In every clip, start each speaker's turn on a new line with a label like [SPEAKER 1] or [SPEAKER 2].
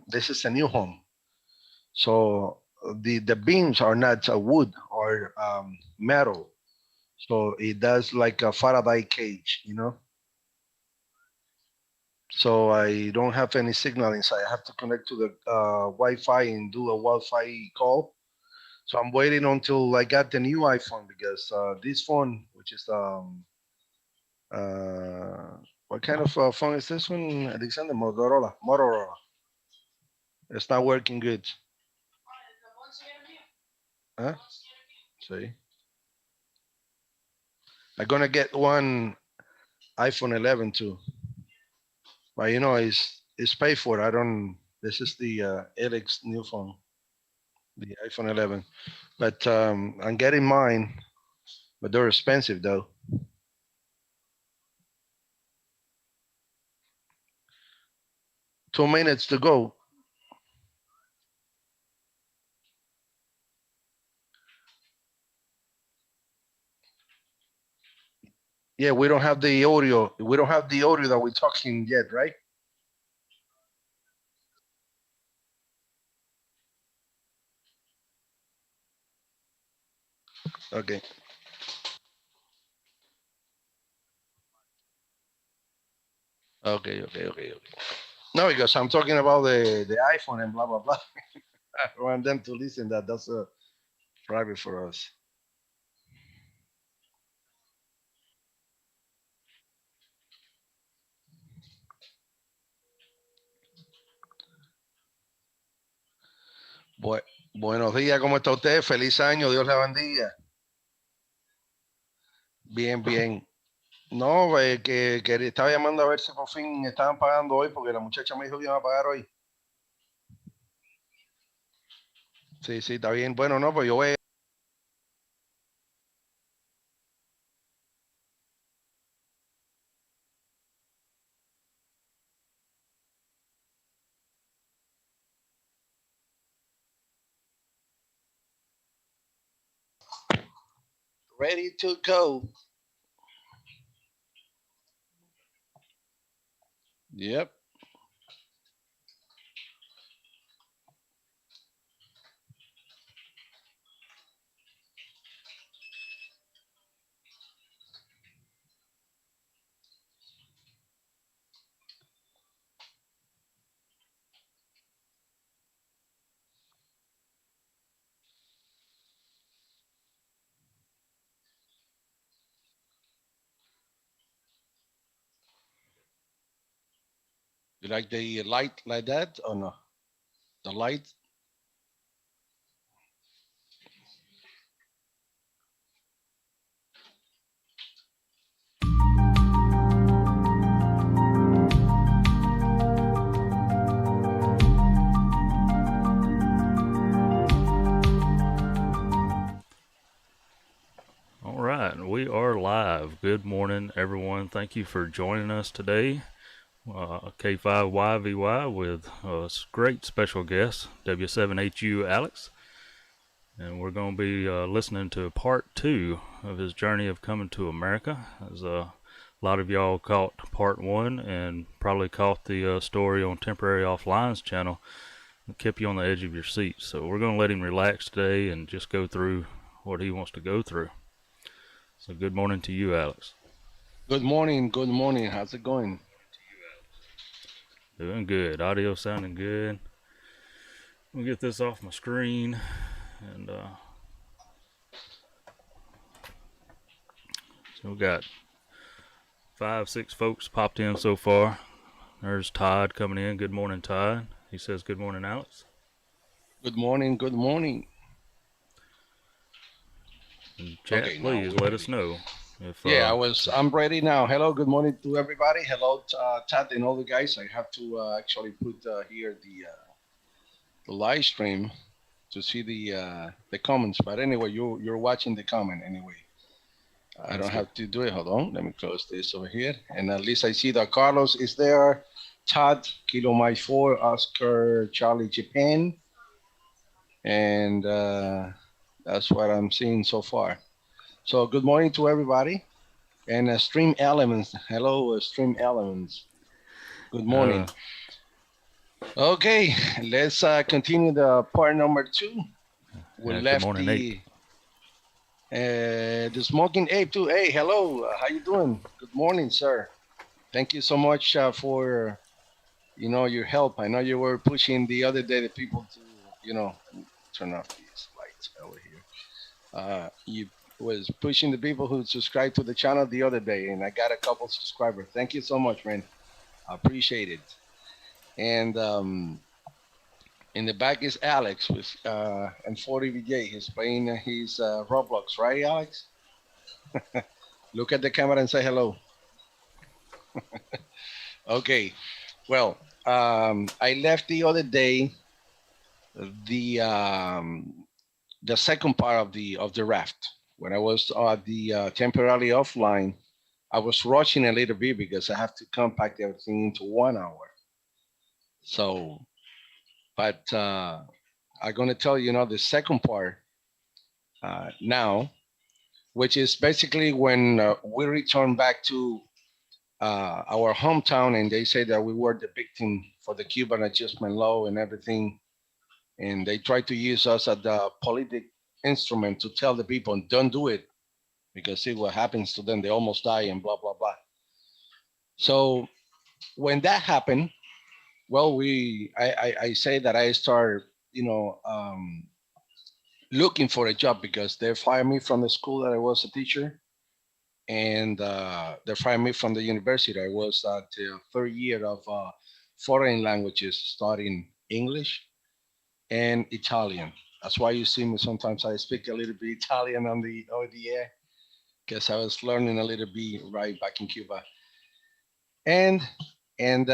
[SPEAKER 1] this is a new home. So the beams are not wood or metal. So it does like a Faraday cage, you know. So I don't have any signal inside. I have to connect to the Wi-Fi and do a Wi-Fi call. So I'm waiting until I got the new iPhone because this phone, which is uh, what kind of phone is this one, Alexander? Motorola. Motorola. It's not working good. Huh? See, I'm gonna get one iPhone 11 too, but you know it's paid for. I don't. This is the Alex new phone, the iPhone 11. But I'm getting mine, but they're expensive though. 2 minutes to go. Yeah, we don't have the audio. We don't have the audio that we're talking yet, right? Okay. Okay. No, because I'm talking about the iPhone and blah blah blah. I want them to listen that that's private for us. Buenos días, ¿cómo está usted? Feliz año, Dios la bendiga. Bien, bien. No, que estaba llamando a ver si por fin estaban pagando hoy, porque la muchacha me dijo que iban a pagar hoy. Sí, sí, está bien. Bueno, no, pues yo voy. Ready to go. Yep. You like the light like that or no? The light?
[SPEAKER 2] All right, we are live. Good morning, everyone. Thank you for joining us today. K5YVY with a great special guest, W7HU Alex. And we're going to be listening to part 2 of his journey of coming to America. As a lot of y'all caught part 1 and probably caught the story on Temporary Offline's channel that kept you on the edge of your seat. So we're going to let him relax today and just go through what he wants to go through. So good morning to you, Alex.
[SPEAKER 1] Good morning. Good morning. How's it going?
[SPEAKER 2] Doing good. Audio sounding good. We'll get this off my screen. And so we got 5-6 folks popped in so far. There's Todd coming in. Good morning, Todd. He says good morning, Alex.
[SPEAKER 1] Good morning. Good morning.
[SPEAKER 2] And chat, okay, please let us know.
[SPEAKER 1] If, I'm ready now. Hello, good morning to everybody. Hello, Todd and all the guys. I have to actually put here the live stream to see the comments. But anyway, you're watching the comment anyway. I don't have to do it. Hold on. Let me close this over here. And at least I see that Carlos is there. Todd, Kilo Mike 4, Oscar, Charlie, Japan. And that's what I'm seeing so far. So good morning to everybody. And Stream Elements. Hello, Stream Elements. Good morning. Okay, let's continue the part number 2. We
[SPEAKER 2] Good
[SPEAKER 1] left
[SPEAKER 2] morning, Nate.
[SPEAKER 1] the smoking ape too. Hey, hello. How you doing? Good morning, sir. Thank you so much for your help. I know you were pushing the other day the people to let me turn off these lights over here. You was pushing the people who subscribed to the channel the other day, and I got a couple subscribers. Thank you so much, man. I appreciate it. And in the back is Alex with and K5YVY. He's playing his Roblox, right, Alex? Look at the camera and say hello. Okay. Well, I left the other day the um, the second part of the raft. When I was temporarily offline, I was rushing a little bit because I have to compact everything into 1 hour. So, but I'm gonna tell the second part now, which is basically when we return back to our hometown, and they say that we were the victim for the Cuban adjustment law and everything, and they try to use us as the politic instrument to tell the people don't do it because see what happens to them, they almost die and blah blah blah. So when that happened, well, I say that I start looking for a job because they fired me from the school that I was a teacher, and they fired me from the university. I was at the third year of foreign languages, studying English and Italian. That's why you see me sometimes I speak a little bit Italian on the ODA because I was learning a little bit right back in Cuba. And and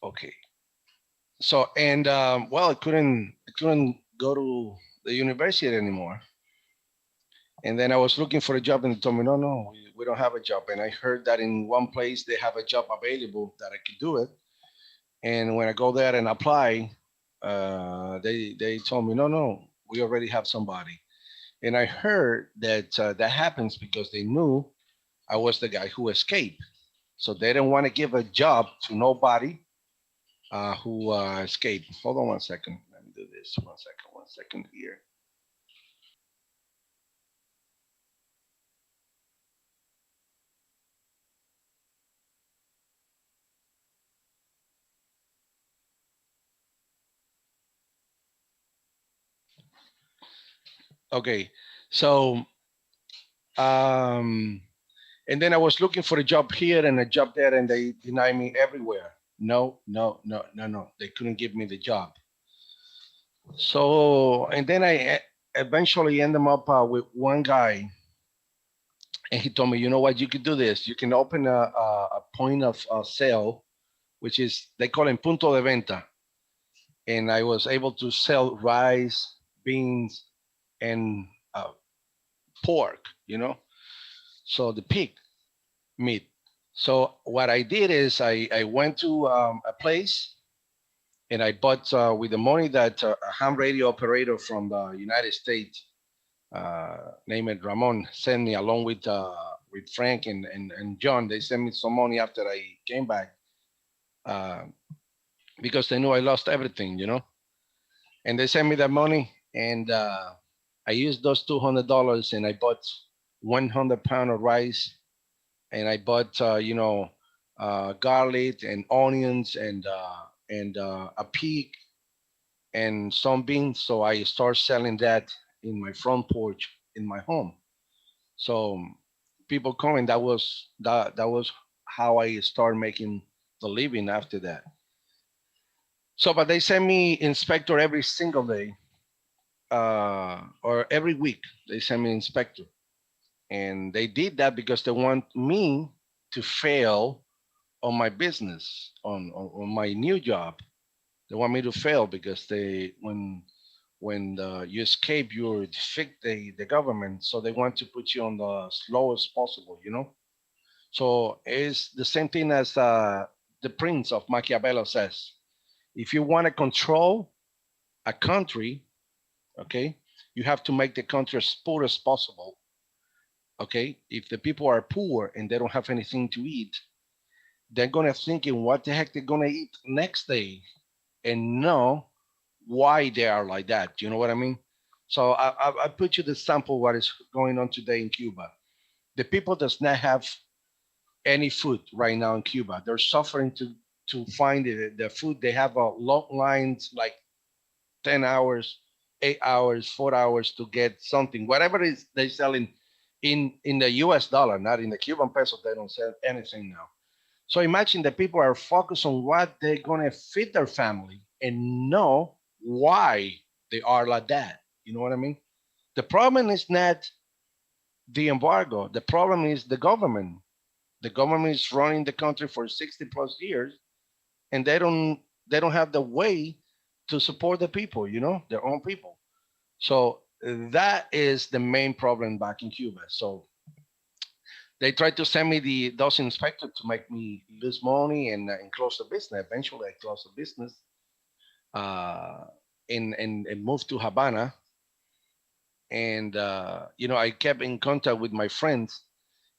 [SPEAKER 1] okay, so and well, I couldn't go to the university anymore. And then I was looking for a job, and they told me, no, no, we don't have a job. And I heard that in one place they have a job available that I could do it. And when I go there and apply, they told me, no, no, we already have somebody. And I heard that that happens because they knew I was the guy who escaped. So they didn't want to give a job to nobody who escaped. Hold on 1 second. Let me do this. 1 second. 1 second here. Okay. So um, and then I was looking for a job here and a job there, and they denied me everywhere. No, no, no, no, no. They couldn't give me the job. So, and then I eventually ended up with one guy, and he told me, you know what, you could do this. You can open a point of sale, which is, they call it punto de venta. And I was able to sell rice, beans, and pork, so the pig meat. So what I did is I went to a place and I bought with the money that a ham radio operator from the United States, named Ramon, sent me along with Frank and John. They sent me some money after I came back uh, because they knew I lost everything. And they sent me that money, and I used those $200 and I bought 100 pound of rice, and I bought garlic and onions and a pig and some beans. So I start selling that in my front porch in my home. So people coming, that was how I started making the living after that. So, but they send me inspector every single day, or every week. They send me inspector, and they did that because they want me to fail on my business, on my new job. They want me to fail because when you escape, you defeat the government, so they want to put you on the slowest possible. So it's the same thing as the Prince of Machiavelli says: if you want to control a country, okay, you have to make the country as poor as possible. Okay, if the people are poor and they don't have anything to eat, they're gonna thinking what the heck they're gonna eat next day and know why they are like that. You know what I mean? So I put you the sample what is going on today in Cuba. The people does not have any food right now in Cuba. They're suffering to find the food. They have long lines, like 10 hours, 8 hours, 4 hours to get something. Whatever it is they selling in the U.S. dollar, not in the Cuban peso. They don't sell anything now. So imagine the people are focused on what they're gonna feed their family and know why they are like that. You know what I mean? The problem is not the embargo. The problem is the government. The government is running the country for 60 plus years, and they don't have the way to support the people. You know, their own people. So that is the main problem back in Cuba. So they tried to send me those inspectors to make me lose money and close the business. Eventually, I closed the business uh, and moved to Havana. And I kept in contact with my friends.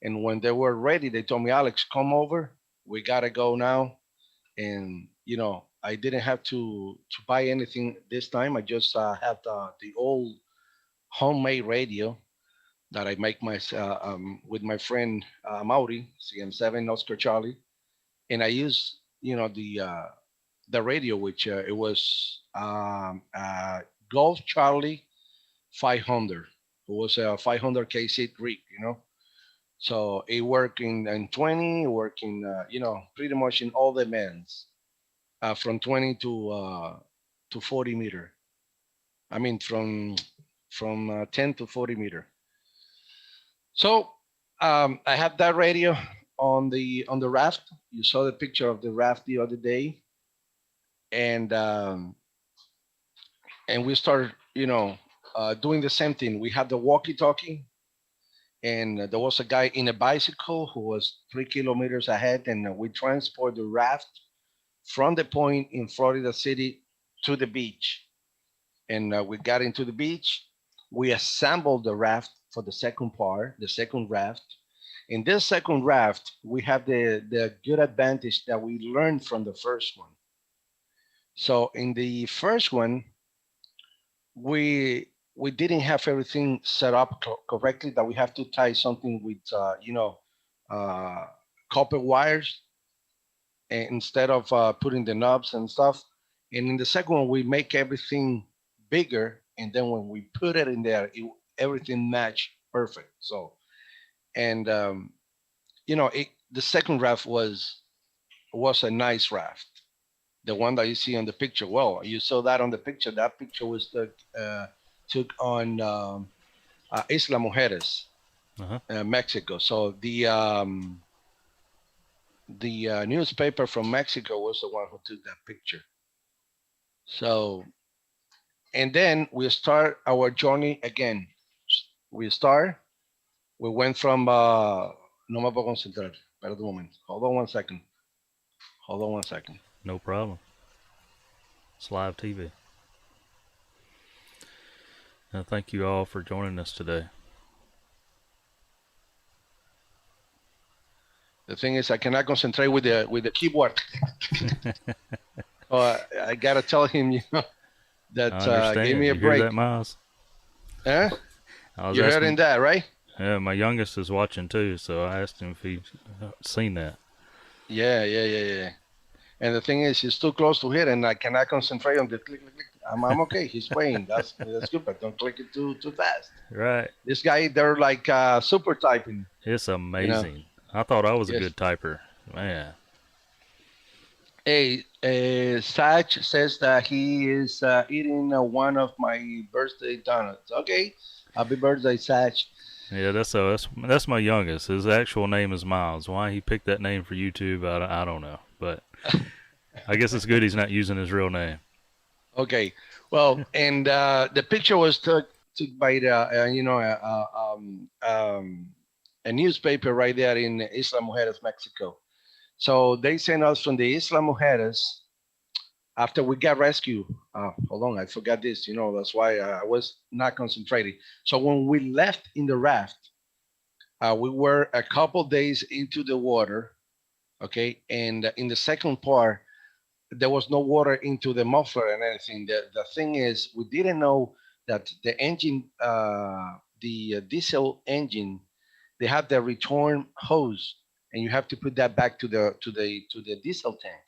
[SPEAKER 1] And when they were ready, they told me, Alex, come over. We gotta go now. And I didn't have to buy anything this time. I just have the old homemade radio that I make with my friend Mauri CM7 Oscar Charlie, and I use the radio, which it was Golf Charlie 500. It was a 500 kc rig, So it worked in 20, working pretty much in all the bands, from 20 to 40 meter. I mean from 10 to 40 meter. So I have that radio on the raft. You saw the picture of the raft the other day, and and we started, doing the same thing. We had the walkie-talkie, and there was a guy in a bicycle who was 3 kilometers ahead, and we transport the raft from the point in Florida City to the beach. And we got into the beach. We assembled the raft for the second part, the second raft. In this second raft, we have the good advantage that we learned from the first one. So in the first one, we didn't have everything set up correctly. That we have to tie something with uh, copper wires instead of putting the knobs and stuff. And in the second one, we make everything bigger, and then when we put it in there, everything matched perfect. So, and the second raft was a nice raft, the one that you see on the picture. Well, you saw that on the picture. That picture was took on Isla Mujeres,
[SPEAKER 2] Uh-huh.
[SPEAKER 1] Mexico. So the newspaper from Mexico was the one who took that picture. So, and then we start our journey again. We start. We went from. No me puedo concentrar. Espera un momento. Hold on one second. Hold on one second.
[SPEAKER 2] No problem. It's live TV. And thank you all for joining us today.
[SPEAKER 1] The thing is, I cannot concentrate with the keyboard. I gotta tell him, that
[SPEAKER 2] I understand.
[SPEAKER 1] give me a
[SPEAKER 2] You hear
[SPEAKER 1] break.
[SPEAKER 2] that, Miles?
[SPEAKER 1] Huh?
[SPEAKER 2] I was
[SPEAKER 1] You
[SPEAKER 2] asking.
[SPEAKER 1] hearing that, right?
[SPEAKER 2] Yeah, my youngest is watching too, so I asked him if he'd seen that.
[SPEAKER 1] Yeah. And the thing is, he's too close to it, and I cannot concentrate on the click, click, click. I'm okay. He's playing. That's good, but don't click it too fast.
[SPEAKER 2] Right.
[SPEAKER 1] This guy, they're like super typing.
[SPEAKER 2] It's amazing. I thought I was a
[SPEAKER 1] Yes.
[SPEAKER 2] good typer. Man.
[SPEAKER 1] Hey, Sach says that he is eating one of my birthday donuts. Okay, happy birthday, Sach.
[SPEAKER 2] Yeah, that's my youngest. His actual name is Miles. Why he picked that name for YouTube, I don't know. But I guess it's good he's not using his real name.
[SPEAKER 1] Okay, well, and the picture was took by the a newspaper right there in Isla Mujeres, Mexico. So they sent us from the Isla Mujeres after we got rescued. Hold on, I forgot this. That's why I was not concentrating. So when we left in the raft, we were a couple days into the water. Okay, and in the second part, there was no water into the muffler and anything. The thing is, we didn't know that the engine, the diesel engine, they have the return hose, and you have to put that back to the diesel tank.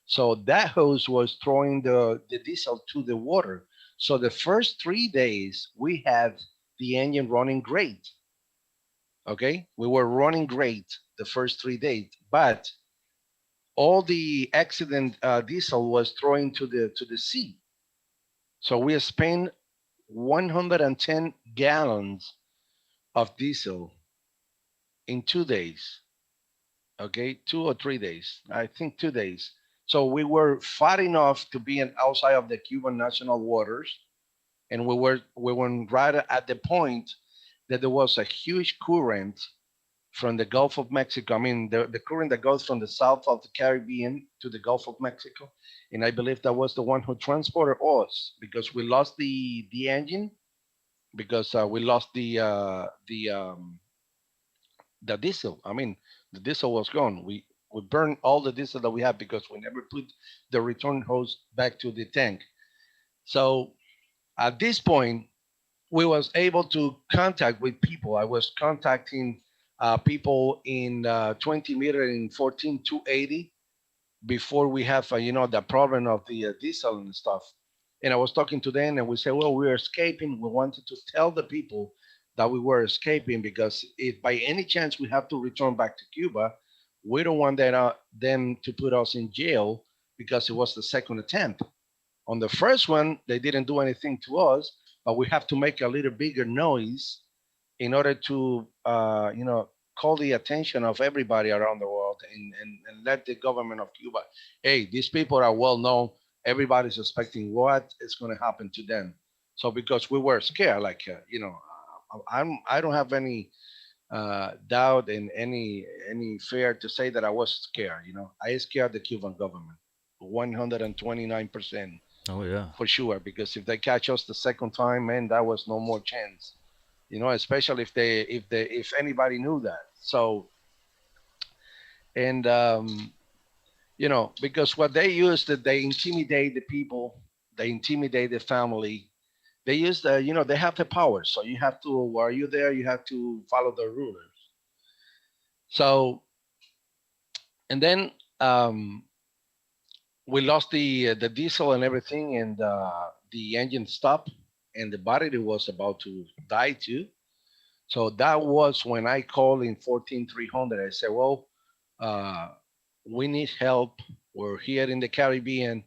[SPEAKER 1] So that hose was throwing the diesel to the water. So the first 3 days we had the engine running great. Okay, we were running great the first 3 days, but all the accident diesel was throwing to the sea. So we spent 110 gallons of diesel in 2 days. Okay, 2 or 3 days. I think 2 days. So we were far enough to be outside of the Cuban national waters, and we were right at the point that there was a huge current from the Gulf of Mexico. I mean, the current that goes from the south of the Caribbean to the Gulf of Mexico, and I believe that was the one who transported us because we lost the engine because we lost the diesel. I mean, the diesel was gone. We burned all the diesel that we had because we never put the return hose back to the tank. So at this point, we was able to contact with people. I was contacting people in 20 meter in 14280 before we have the problem of the diesel and stuff. And I was talking to them, and we said, well, we're escaping. We wanted to tell the people that we were escaping because if by any chance we have to return back to Cuba, we don't want them to put us in jail because it was the second attempt. On the first one, they didn't do anything to us, but we have to make a little bigger noise in order to, call the attention of everybody around the world and let the government of Cuba, hey, these people are well known. Everybody's expecting what is going to happen to them. So because we were scared, like, I don't have any doubt and any fear to say that I was scared. I scared the Cuban government, 129%
[SPEAKER 2] Oh yeah.
[SPEAKER 1] for sure. Because if they catch us the second time, man, that was no more chance. Especially if anybody knew that. So and because what they use that they intimidate the people, they intimidate the family. They use they have the power. So you have to while you're there, you have to follow the rulers. So and then we lost the diesel and everything, and the engine stopped, and the battery was about to die too. So that was when I called in 14300. I said, well, uh, we need help. We're here in the Caribbean,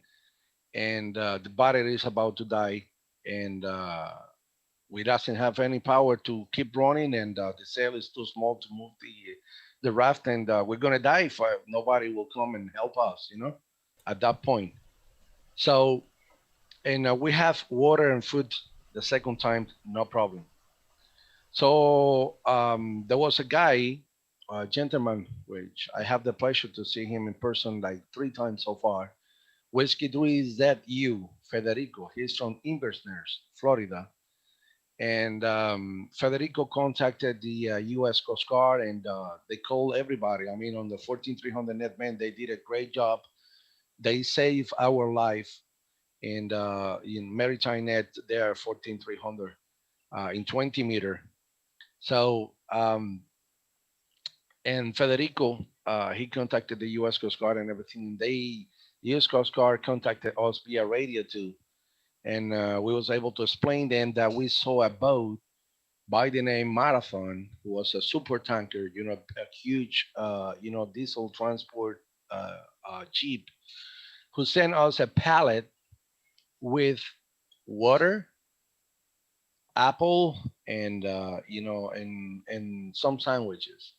[SPEAKER 1] and the battery is about to die, and we doesn't have any power to keep running, and the sail is too small to move the raft, and we're gonna die if nobody will come and help us. At that point. So, and we have water and food the second time, no problem. So there was a guy, a gentleman, which I have the pleasure to see him in person like 3 times so far. Whiskey W7HU, Federico. He's from Inversners, Florida. And Federico contacted the U.S. Coast Guard, and they called everybody. I mean, on the 14300 net, man, they did a great job. They saved our life. And in Maritime Net, they are 14300 in 20 meter. So and Federico, he contacted the U.S. Coast Guard and everything. U.S. Coast Guard contacted us via radio too, and we was able to explain them that we saw a boat by the name Marathon, who was a super tanker, a huge, diesel transport jeep, who sent us a pallet with water, apple, and and some sandwiches.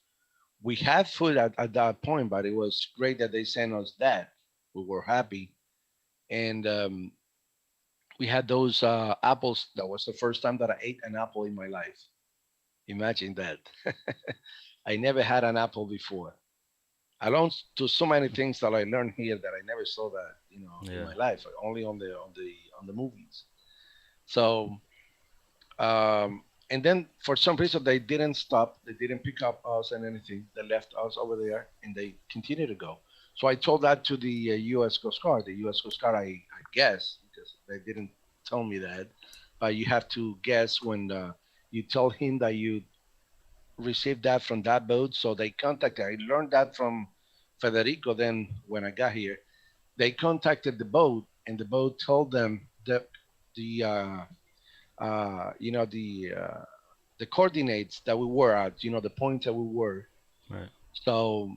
[SPEAKER 1] We had food at that point, but it was great that they sent us that. We were happy, and we had those apples. That was the first time that I ate an apple in my life. Imagine that. I never had an apple before. I learned to so many things that I learned here that I never saw that in
[SPEAKER 2] Yeah.
[SPEAKER 1] my life, only on the movies. So um, And then for some reason they didn't stop. They didn't pick up us and anything. They left us over there and they continued to go. So I told that to the U.S. Coast Guard. The U.S. Coast Guard, I guess, because they didn't tell me that, but you have to guess when you tell him that you received that from that boat. So they contacted. I learned that from Federico. Then when I got here, they contacted the boat, and the boat told them that the you know the coordinates that we were at, the point that we were.
[SPEAKER 2] Right.
[SPEAKER 1] So,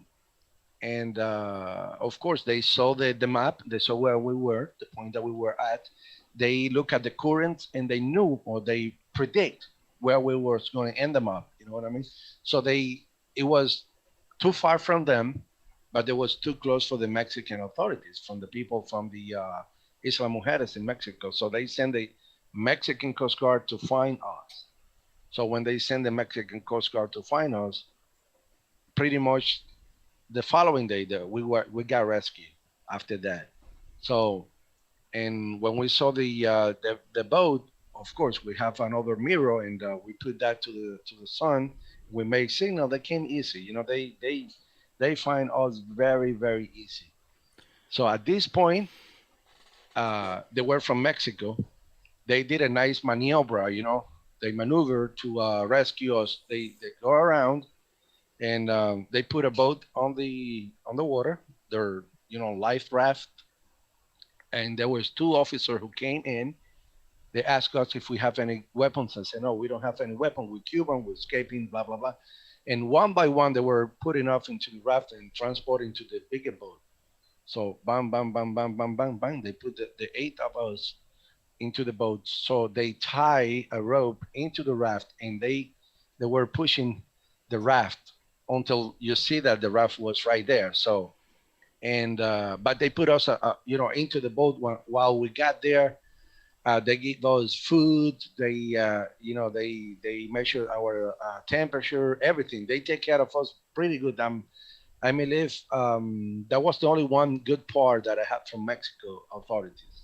[SPEAKER 1] and of course, they saw the map, they saw where we were, the point that we were at. They look at the current and they knew or they predict where we were going to end them up. You know what I mean? So it was too far from them, but it was too close for the Mexican authorities, from the people from the Isla Mujeres in Mexico. So they sent the Mexican Coast Guard to find us. So when they sent the Mexican Coast Guard to find us, pretty much the following day that we got rescued after that. So and when we saw the boat, of course we have another mirror and we put that to the sun. We make signal. They came easy. They find us very very easy. So at this point, they were from Mexico. They did a nice maneuver. They maneuver to rescue us. They go around and they put a boat on the water. Their life raft, and there was two officers who came in. They asked us if we have any weapons. I said no, we don't have any weapon. We're Cuban. We're escaping. Blah blah blah. And one by one, they were putting us into the raft and transporting to the bigger boat. So bam bam bam bam bam bam bam. They put the eight of us into the boat. So they tie a rope into the raft, and they were pushing the raft until you see that the raft was right there. So and but they put us into the boat while we got there. They give us food. They measure our temperature, everything. They take care of us pretty good. I believe that was the only one good part that I had from Mexico authorities.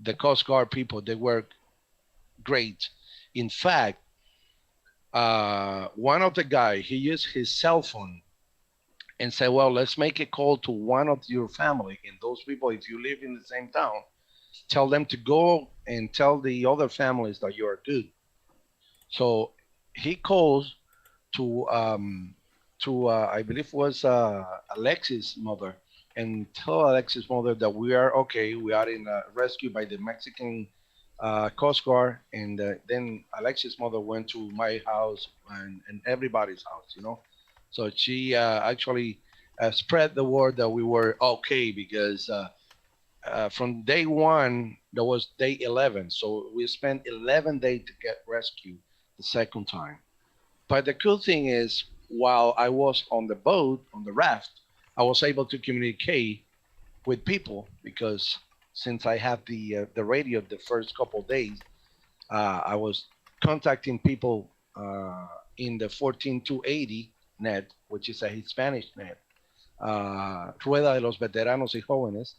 [SPEAKER 1] The Coast Guard people, they were great. In fact, one of the guy, he used his cell phone and said, "Well, let's make a call to one of your family and those people. If you live in the same town, tell them to go and tell the other families that you are good." So he calls to I believe was Alexis' mother, and tell Alexis' mother that we are okay. We are in rescue by the Mexican Coast Guard, and then Alexis' mother went to my house and everybody's house. So she actually spread the word that we were okay because from day one, that was day 11. So we spent 11 days to get rescued the second time. But the cool thing is, while I was on the boat, on the raft, I was able to communicate with people because since I had the radio the first couple of days, I was contacting people in the 14280 net, which is a Hispanic net, Rueda de los Veteranos y Jóvenes.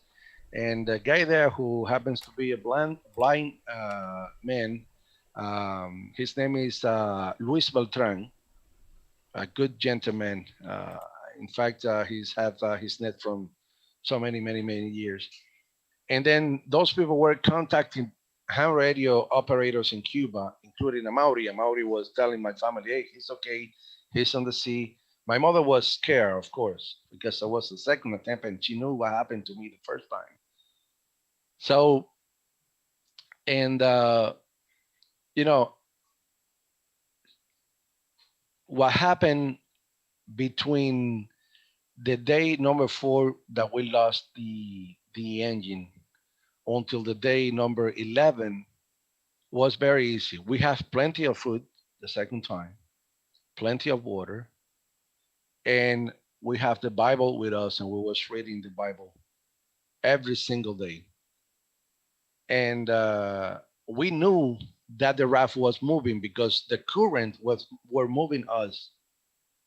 [SPEAKER 1] And the guy there who happens to be a blind man, his name is Luis Beltran, a good gentleman. In fact, he's had his net from so many, many, many years. And then those people were contacting ham radio operators in Cuba, including Amaury. Amaury was telling my family, "Hey, he's okay. He's on the sea." My mother was scared, of course, because it was the second attempt and she knew what happened to me the first time. So, and, you know, what happened between the day number 4 that we lost the engine until the day number 11 was very easy. We have plenty of food the second time, plenty of water, and we have the Bible with us, and we was reading the Bible every single day. And we knew that the raft was moving because the current was were moving us.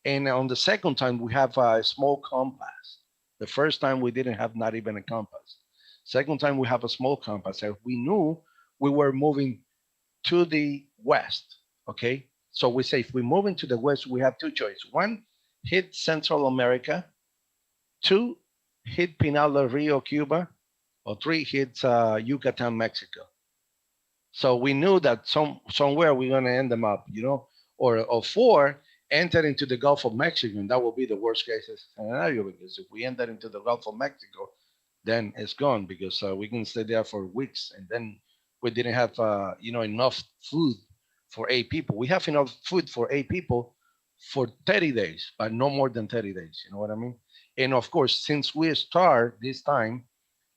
[SPEAKER 1] And on the second time, we have a small compass. The first time we didn't have not even a compass. Second time we have a small compass. And we knew we were moving to the west. Okay. So we say if we move into the West, we have two choices. One, hit Central America. Two, hit Pinal del Rio, Cuba. Or three, hit Yucatan, Mexico. So we knew that somewhere we're gonna end them up, or four, enter into the Gulf of Mexico, and that will be the worst case scenario because if we enter into the Gulf of Mexico, then it's gone because we can stay there for weeks, and then we didn't have enough food for 8 people. We have enough food for 8 people for 30 days, but no more than 30 days. You know what I mean? And of course, since we start this time,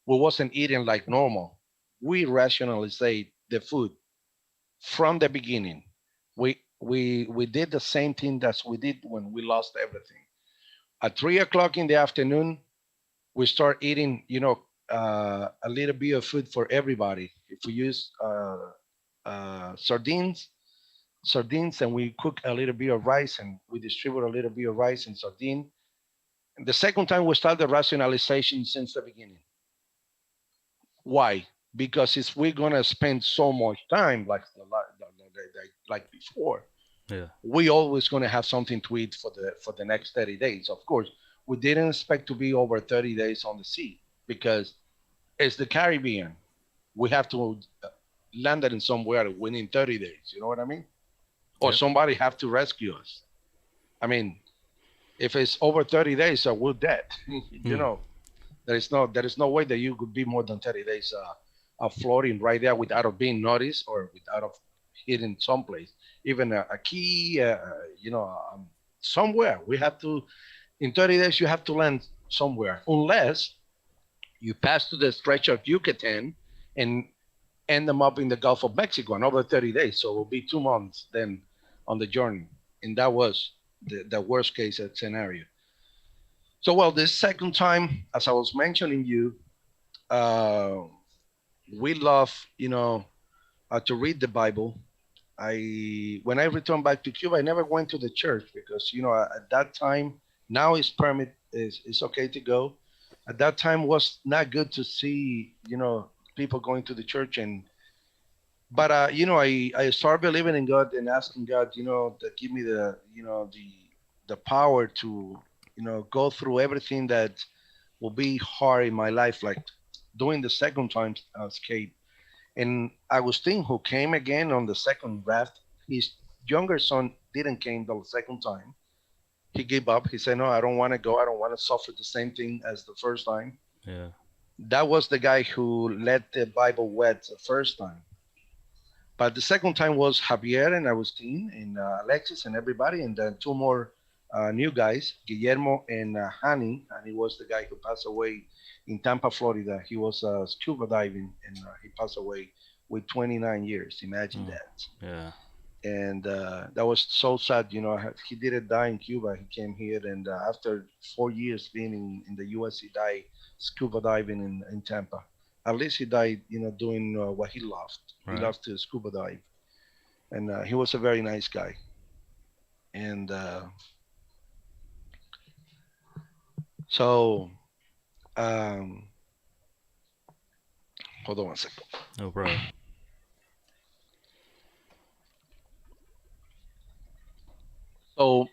[SPEAKER 1] we wasn't eating like normal. We rationalized the food from the beginning. We did the same thing that we did when we lost everything. At 3 o'clock in the afternoon, we start eating, a little bit of food for everybody. If we use sardines, and we cook a little bit of rice, and we distribute a little bit of rice and sardine. And the second time, we start the rationalization since the beginning. Why? Because if we're gonna spend so much time like before,
[SPEAKER 2] Yeah.
[SPEAKER 1] we always gonna have something to eat for the next 30 days. Of course, we didn't expect to be over 30 days on the sea because it's the Caribbean. We have to land it in somewhere within 30 days. You know what I mean? Or
[SPEAKER 2] Yep.
[SPEAKER 1] somebody have to rescue us. I mean, if it's over 30 days, so we're dead. you
[SPEAKER 2] Hmm.
[SPEAKER 1] know, there is no way that you could be more than 30 days floating right there without being noticed or without hitting someplace, even a key, somewhere. We have to in 30 days you have to land somewhere, unless you pass to the stretch of Yucatan and end them up in the Gulf of Mexico another 30 days. So it will be 2 months then on the journey, and that was the worst case scenario. So well, this second time, as I was mentioning you, uh, we love, to read the Bible. I When I returned back to Cuba, I never went to the church because at that time, now it's permit is okay to go. At that time was not good to see people going to the church, but I started believing in God and asking God to give me the power to go through everything that will be hard in my life, like doing the second time escape. And Agustin, who came again on the second raft, his younger son didn't came the second time. He gave up. He said, "No, I don't want to go. I don't want to suffer the same thing as the first time."
[SPEAKER 2] Yeah.
[SPEAKER 1] That was the guy who led the Bible wet the first time. But the second time was Javier and Agustin and Alexis and everybody, and then two more new guys, Guillermo and Hani. And he was the guy who passed away in Tampa, Florida. He was scuba diving, and he passed away with 29 years. Imagine
[SPEAKER 2] Mm.
[SPEAKER 1] that.
[SPEAKER 2] Yeah.
[SPEAKER 1] And that was so sad. He didn't die in Cuba. He came here, and after 4 years being in the U.S., he died scuba diving in Tampa. At least he died, doing what he loved. He
[SPEAKER 2] Right.
[SPEAKER 1] loved to scuba dive, and he was a very nice guy. And so, um, hold on one second.
[SPEAKER 2] No problem.
[SPEAKER 1] So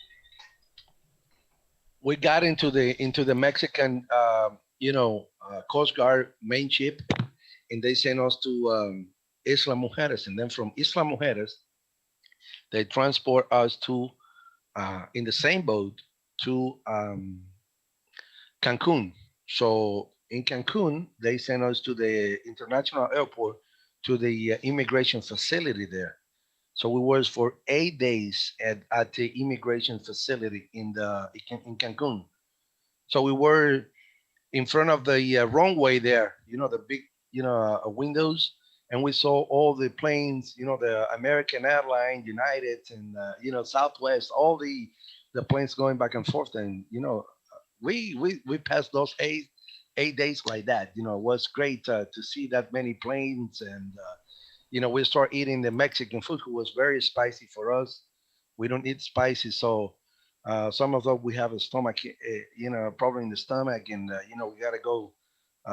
[SPEAKER 1] we got into the Mexican, Coast Guard main ship, and they sent us to Isla Mujeres, and then from Isla Mujeres they transport us to in the same boat to Cancun. So in Cancun, they sent us to the international airport to the immigration facility there. So we were for 8 days at the immigration facility in Cancun. So we were in front of the runway there, the big, windows, and we saw all the planes, the American Airlines, United, and Southwest, all the planes going back and forth, and we passed those 8 days like that. It was great to see that many planes, and we start eating the Mexican food, who was very spicy for us. We don't eat spicy, so some of us we have a stomach, problem in the stomach, and we gotta go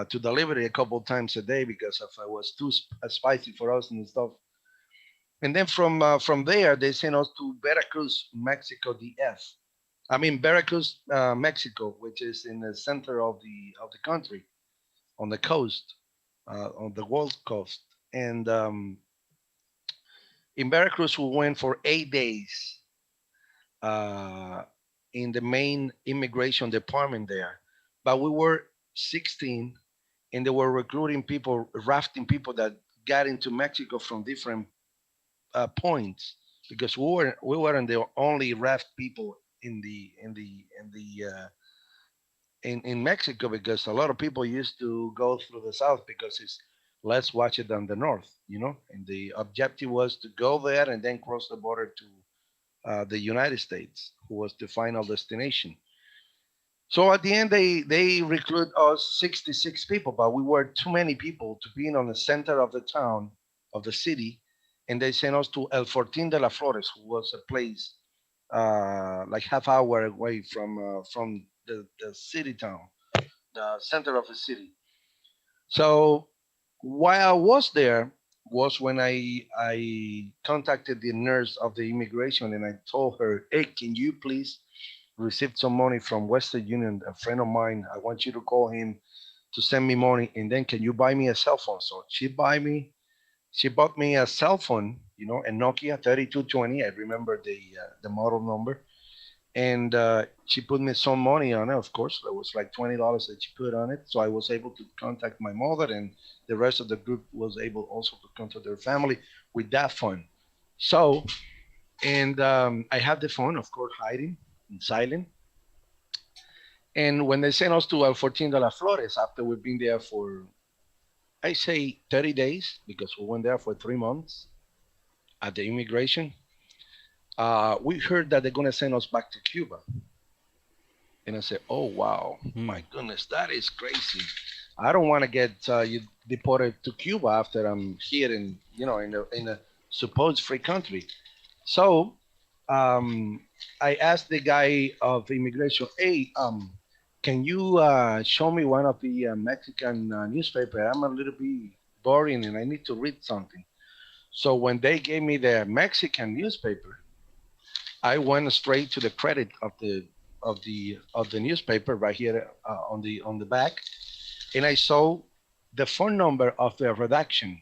[SPEAKER 1] to delivery a couple of times a day because if it was too spicy for us and stuff. And then from there, they sent us to Veracruz, Mexico, DF. I mean Veracruz, Mexico, which is in the center of the country, on the coast, on the Gulf Coast. And in Veracruz, we went for 8 days uh, in the main immigration department there. But we were 16, and they were recruiting people, rafting people that got into Mexico from different points, because we weren't the only raft people in Mexico, because a lot of people used to go through the south because it's less watched than the north, and the objective was to go there and then cross the border to the United States, who was the final destination. So at the end, they recruit us 66 people, but we were too many people to be in on the center of the town, of the city, and they sent us to El Fortín de las Flores, who was a place like half hour away from the city town, the center of the city. So while I was there was when I contacted the nurse of the immigration, and I told her, "Hey, can you please receive some money from Western Union, a friend of mine? I want you to call him to send me money, and then can you buy me a cell phone?" So she bought me a cell phone, a Nokia 3220. I remember the model number, and she put me some money on it. Of course, it was like $20 that she put on it, so I was able to contact my mother, and the rest of the group was able also to contact their family with that phone. So, and I had the phone, of course, hiding and silent. And when they sent us to El Fortín de las Flores, after we've been there for, I say, 30 days, because we went there for 3 months at the immigration, we heard that they're going to send us back to Cuba. And I said, "Oh wow, my goodness, that is crazy. I don't want to get you deported to Cuba after I'm here in a supposed free country." So I asked the guy of immigration, "Hey, can you show me one of the Mexican newspaper? I'm a little bit boring and I need to read something." So when they gave me the Mexican newspaper, I went straight to the credit of the newspaper right here on the back, and I saw the phone number of the redaction.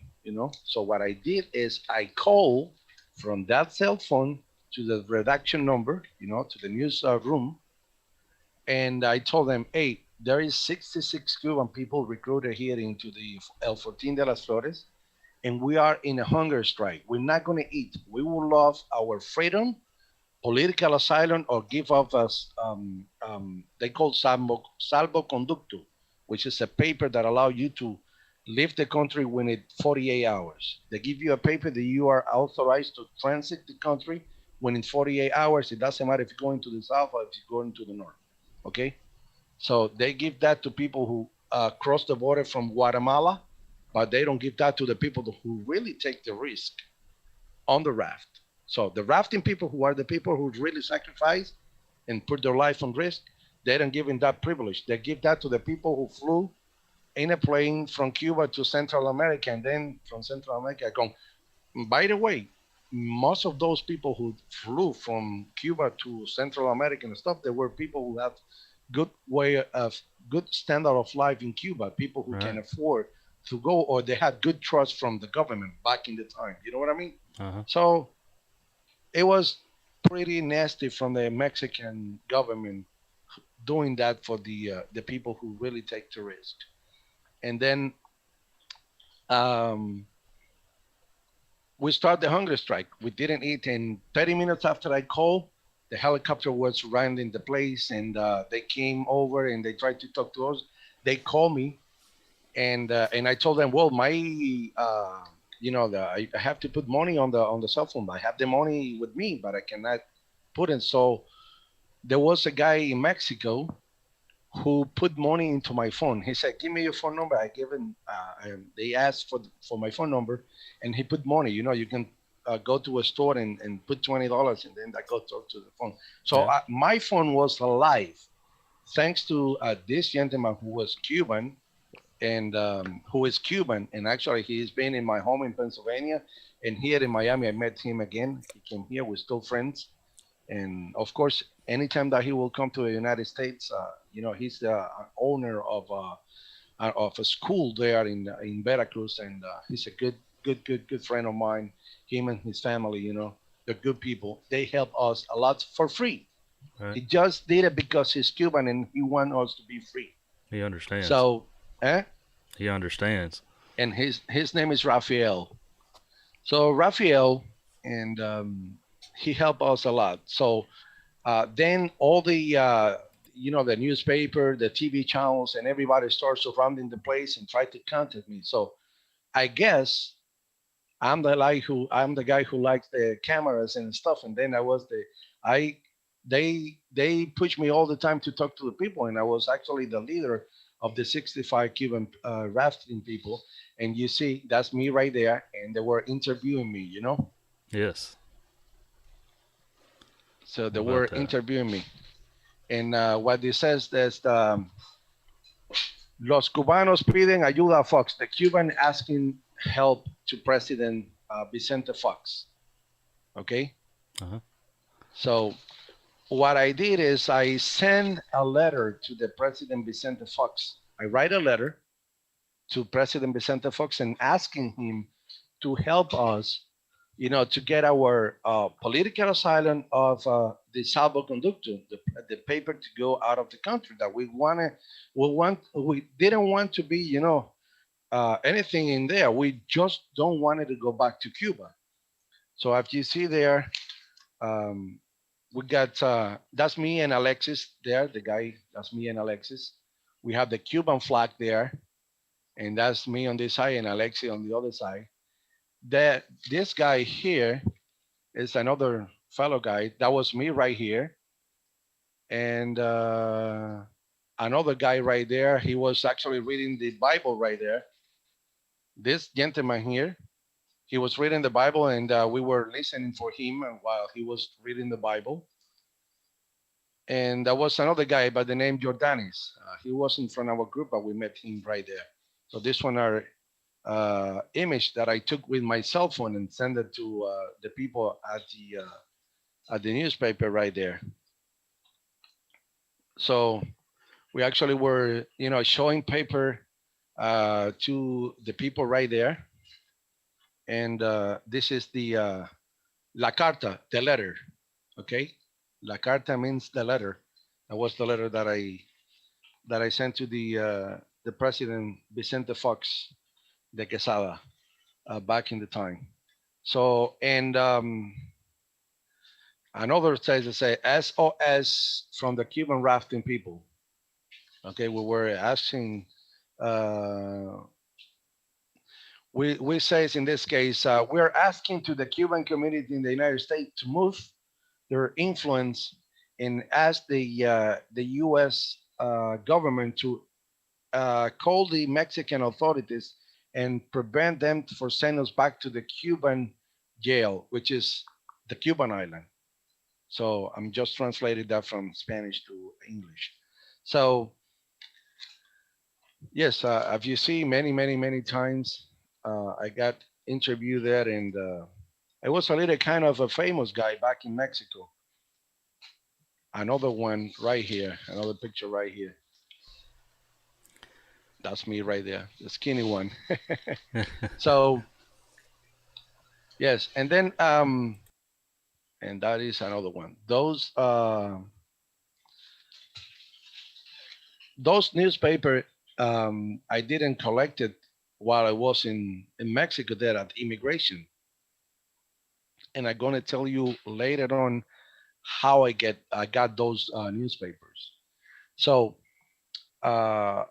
[SPEAKER 1] So what I did is I called from that cell phone to the redaction number, to the news room, and I told them, "Hey, there is 66 Cuban people recruited here into the El Fortín de las Flores, and we are in a hunger strike. We're not going to eat. We will love our freedom, political asylum, or give up us." They call salvoconducto, which is a paper that allows you to leave the country within 48 hours. They give you a paper that you are authorized to transit the country within 48 hours. It doesn't matter if you're going to the south or if you're going to the north. Okay? So they give that to people who cross the border from Guatemala, but they don't give that to the people who really take the risk on the raft. So the rafting people, who are the people who really sacrifice and put their life on risk, they don't give them that privilege. They give that to the people who flew in a plane from Cuba to Central America, and then from Central America gone. By the way, most of those people who flew from Cuba to Central America and stuff, they were people who have good way of good standard of life in Cuba, people who can afford to go, or they had good trust from the government back in the time. You know what I mean? So it was pretty nasty from the Mexican government doing that for the people who really take the risk. And then um, we start the hunger strike. We didn't eat, and 30 minutes after I called, the helicopter was surrounding the place, and they came over and they tried to talk to us. They called me, and I told them, "Well, my I have to put money on the cell phone. I have the money with me, but I cannot put it." So there was a guy in Mexico who put money into my phone. He said, "Give me your phone number." I gave him. And they asked for my phone number, and he put money. You can go to a store and put $20, and then I go talk to the phone. So my phone was alive, thanks to this gentleman who was Cuban, and who is Cuban, and actually he's been in my home in Pennsylvania. And here in Miami, I met him again. He came here. We're still friends. And of course, anytime that he will come to the United States, he's the owner of a school there in Veracruz, and he's a good friend of mine. Him and his family, they're good people. They help us a lot for free.
[SPEAKER 2] Right.
[SPEAKER 1] He just did it because he's Cuban and he wants us to be free.
[SPEAKER 2] He understands.
[SPEAKER 1] So, eh?
[SPEAKER 2] He understands.
[SPEAKER 1] And his name is Rafael. So Rafael, and he helped us a lot. So then all the newspaper, the TV channels, and everybody starts surrounding the place and try to contact me. So I guess I'm the guy who likes the cameras and stuff. And then I they push me all the time to talk to the people, and I was actually the leader of the 65 Cuban rafting people. And you see, that's me right there, and they were interviewing me.
[SPEAKER 2] Yes.
[SPEAKER 1] So they
[SPEAKER 2] How
[SPEAKER 1] were
[SPEAKER 2] about that?
[SPEAKER 1] interviewing me, and what it says is Los cubanos piden ayuda a Fox. The Cuban asking help to President Vicente Fox. Okay.
[SPEAKER 2] Uh-huh.
[SPEAKER 1] So what I did is I sent a letter to the President Vicente Fox. I write a letter to President Vicente Fox and asking him to help us, to get our political asylum of the salvoconducto, the paper to go out of the country that we didn't want to be, anything in there. We just don't want it to go back to Cuba. So as you see there, um, we got that's me and Alexis there. The guy, that's me and Alexis. We have the Cuban flag there, and that's me on this side and Alexis on the other side. That this guy here is another fellow guy. That was me right here, and another guy right there. He was actually reading the Bible right there. This gentleman here, he was reading the Bible, and we were listening for him while he was reading the Bible. And there was another guy by the name Jordanis. He wasn't from our group, but we met him right there. So this one are image that I took with my cell phone and sent it to the people at the newspaper right there. So we actually were, showing paper to the people right there, and this is the la carta, the letter. Okay, la carta means the letter. That was the letter that I sent to the president Vicente Fox de Quesada back in the time. So and another says to say SOS from the Cuban rafting people. Okay, we were asking. Uh, we says in this case we're asking to the Cuban community in the United States to move their influence and ask the U.S. Government to call the Mexican authorities and prevent them for sending us back to the Cuban jail, which is the Cuban island. So I'm just translating that from Spanish to English. So yes, as you see, many times I got interviewed there, and I was a little kind of a famous guy back in Mexico. Another one right here, another picture right here. That's me right there, the skinny one. So yes, and then and that is another one. Those newspaper I didn't collect it while I was in Mexico there at immigration, and I'm gonna tell you later on how I got those newspapers. So uh,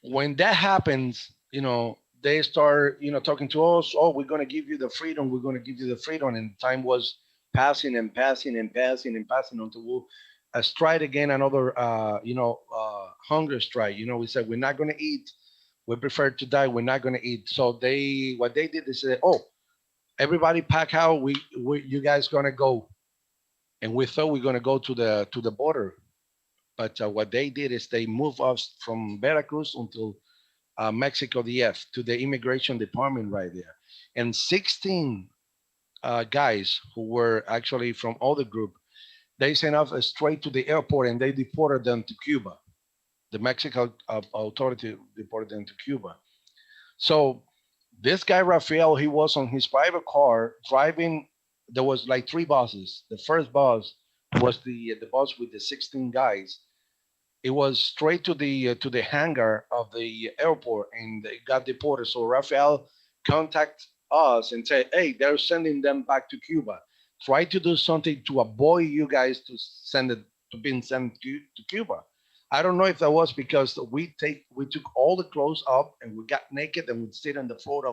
[SPEAKER 1] when that happens, they start, talking to us. Oh, we're gonna give you the freedom. We're gonna give you the freedom. And time was passing and passing and passing and passing until we strike again another, hunger strike. We said we're not gonna eat. We prefer to die. We're not gonna eat. So what they did is say, oh, everybody pack out. You guys gonna go. And we thought we are gonna go to the border. But what they did is they moved us from Veracruz until Mexico DF to the immigration department right there. and 16 guys who were actually from other group. They sent us straight to the airport and they deported them to Cuba. The Mexican authority deported them to Cuba. So this guy Rafael, he was on his private car driving. There was like three buses. The first bus was the bus with the 16 guys. It was straight to the hangar of the airport, and they got deported. So Rafael contact us and say, "Hey, they're sending them back to Cuba. Try to do something to avoid you guys to send it to being sent to Cuba." I don't know if that was because we took all the clothes up and we got naked and we sit on the floor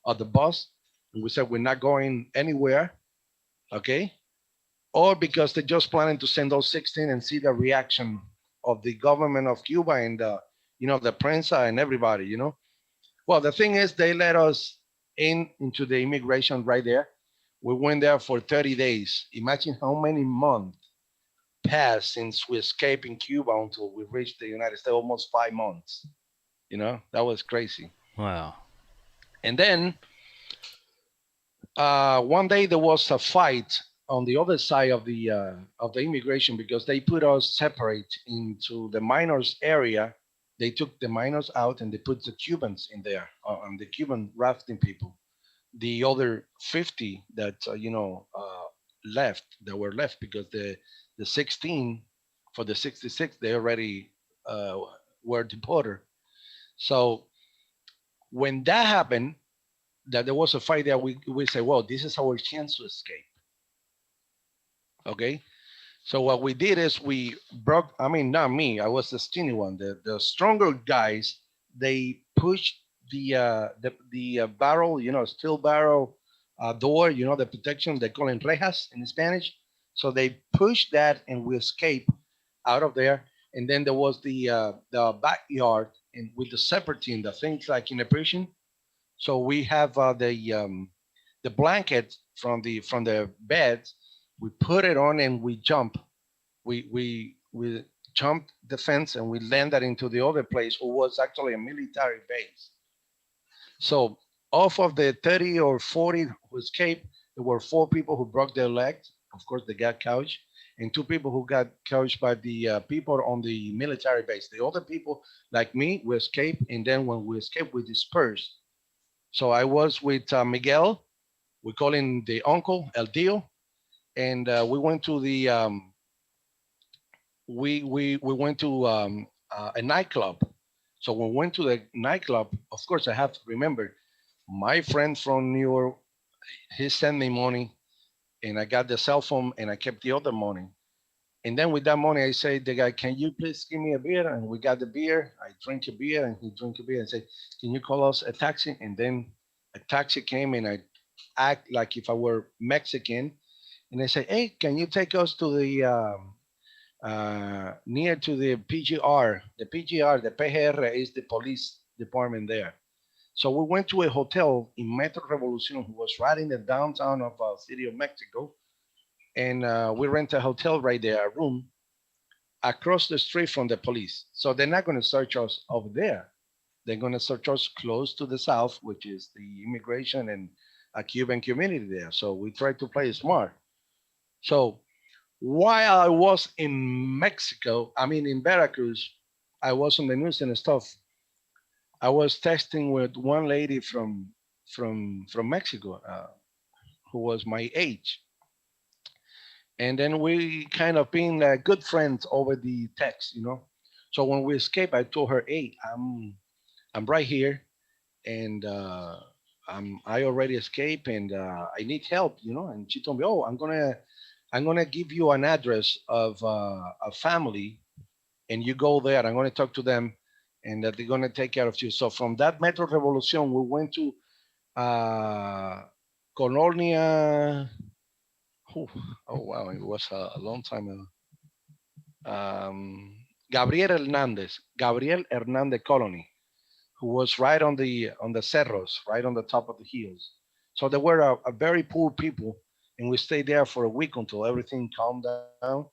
[SPEAKER 1] of the bus and we said we're not going anywhere, okay? Or because they're just planning to send those 16 and see the reaction of the government of Cuba and the prensa and everybody, Well, the thing is, they let us into the immigration right there. We went there for 30 days. Imagine how many months passed since we escaped in Cuba until we reached the United States. Almost 5 months. That was crazy.
[SPEAKER 2] Wow.
[SPEAKER 1] And then one day there was a fight on the other side of the immigration because they put us separate into the minors area. They took the minors out and they put the Cubans in there, and the Cuban rafting people. The other 50 that that were left because the 16 for the 66 they already uh, were deported. So when that happened, that there was a fight there, we say, well, this is our chance to escape. Okay. So what we did is we broke. I mean, not me. I was the skinny one. The stronger guys, they pushed the barrel, steel barrel door, the protection they call it rejas in Spanish. So they pushed that, and we escaped out of there. And then there was the backyard, and with the separate team, the things like in a prison. So we have the blanket from the bed. We put it on and we jump. We jumped the fence and we landed into the other place, who was actually a military base. So off of the 30 or 40 who escaped, there were four people who broke their legs. Of course, they got couched, and two people who got couched by the people on the military base. The other people, like me, we escaped, and then when we escaped, we dispersed. So I was with Miguel. We call him the uncle, El Tio, and we went to the we went to a nightclub. So when we went to the nightclub, of course, I have to remember my friend from New York. He sent me money, and I got the cell phone, and I kept the other money. And then with that money, I said, the guy, can you please give me a beer? And we got the beer. I drink a beer, and he drank a beer, and said, can you call us a taxi? And then a taxi came, and I act like if I were Mexican, and I said, hey, can you take us to the near to the PGR? The PGR, the PGR is the police department there. So we went to a hotel in Metro Revolucion, who was right in the downtown of city of Mexico, and we rent a hotel right there, a room across the street from the police. So they're not going to search us over there. They're going to search us close to the south, which is the immigration and a Cuban community there. So we try to play smart. So while I was in Mexico, I mean in Veracruz, I was on the news and stuff. I was texting with one lady from Mexico, who was my age, and then we kind of been good friends over the text. So when we escaped, I told her, "Hey, I'm right here, and I already escaped, and I need help." And she told me, "Oh, I'm gonna give you an address of a family, and you go there. I'm gonna talk to them, and that they're gonna take care of you." So from that Metro Revolucion, we went to uh, Colonia. Oh, oh wow, it was a long time ago. Gabriel Hernandez colony, who was right on the cerros, right on the top of the hills. So they were a very poor people, and we stayed there for a week until everything calmed down.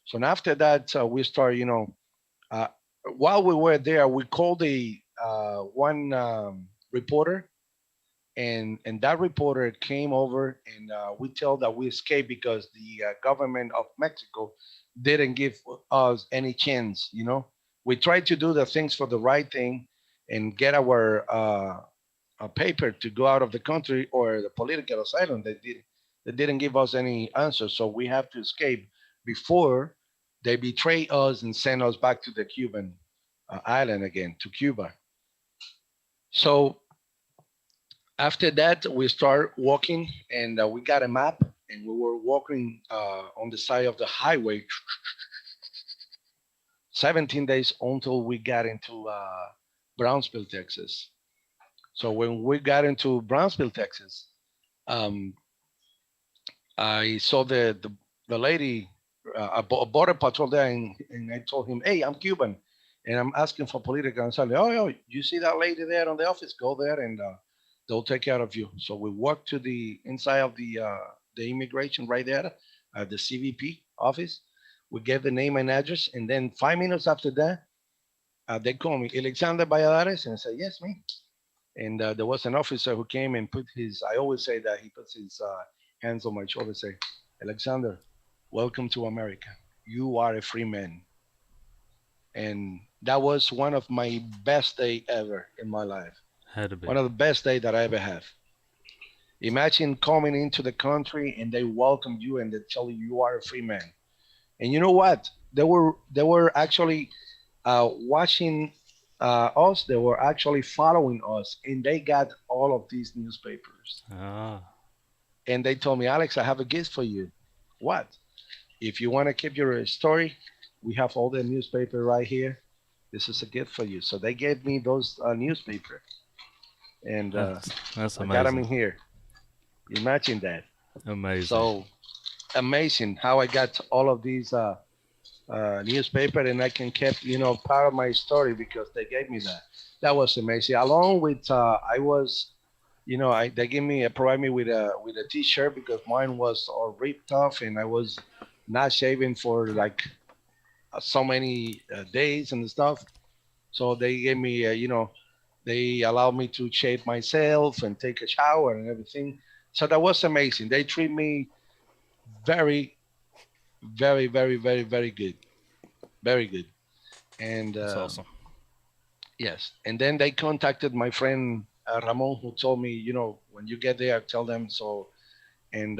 [SPEAKER 1] So after that, we start, uh, while we were there, we called the one reporter, and that reporter came over, and we tell that we escaped because the government of Mexico didn't give us any chance. We tried to do the things for the right thing and get our paper to go out of the country or the political asylum. They didn't give us any answer, so we have to escape before they betray us and send us back to the Cuban island again, to Cuba. So after that, we start walking, and we got a map, and we were walking on the side of the highway 17 days until we got into Brownsville, Texas. So when we got into Brownsville, Texas, um, I saw the lady, a border patrol there, and I told him, "Hey, I'm Cuban, and I'm asking for political asylum." Oh, yeah, you see that lady there on the office? Go there, and they'll take care of you. So we walked to the inside of the immigration right there, the CVP office. We gave the name and address, and then 5 minutes after that, they called me, Alexander Valladares, and I said, "Yes, me." And there was an officer who came and put his, I always say that he puts his hands on my shoulder and say, Alexander, welcome to America. You are a free man. And that was one of my best day ever in my life.
[SPEAKER 2] Had to be.
[SPEAKER 1] One of the best day that I ever have. Imagine coming into the country and they welcome you and they tell you you are a free man. And you know what? They were actually watching us. They were actually following us, and they got all of these newspapers.
[SPEAKER 2] Ah,
[SPEAKER 1] And they told me, Alex, I have a gift for you. What? If you want to keep your story, we have all the newspaper right here. This is a gift for you. So they gave me those newspaper, and
[SPEAKER 2] that's
[SPEAKER 1] I got them
[SPEAKER 2] amazing.
[SPEAKER 1] in here. Imagine that.
[SPEAKER 2] Amazing.
[SPEAKER 1] So amazing how I got all of these newspaper, and I can keep part of my story because they gave me that. That was amazing. Along with I was, they gave me provide me with a T-shirt because mine was all ripped off, and I was not shaving for like so many days and stuff. So they gave me, they allowed me to shave myself and take a shower and everything. So that was amazing. They treat me very, very, very, very, very good, very good. And
[SPEAKER 2] That's awesome.
[SPEAKER 1] yes, and then they contacted my friend Ramon, who told me, when you get there, tell them so. And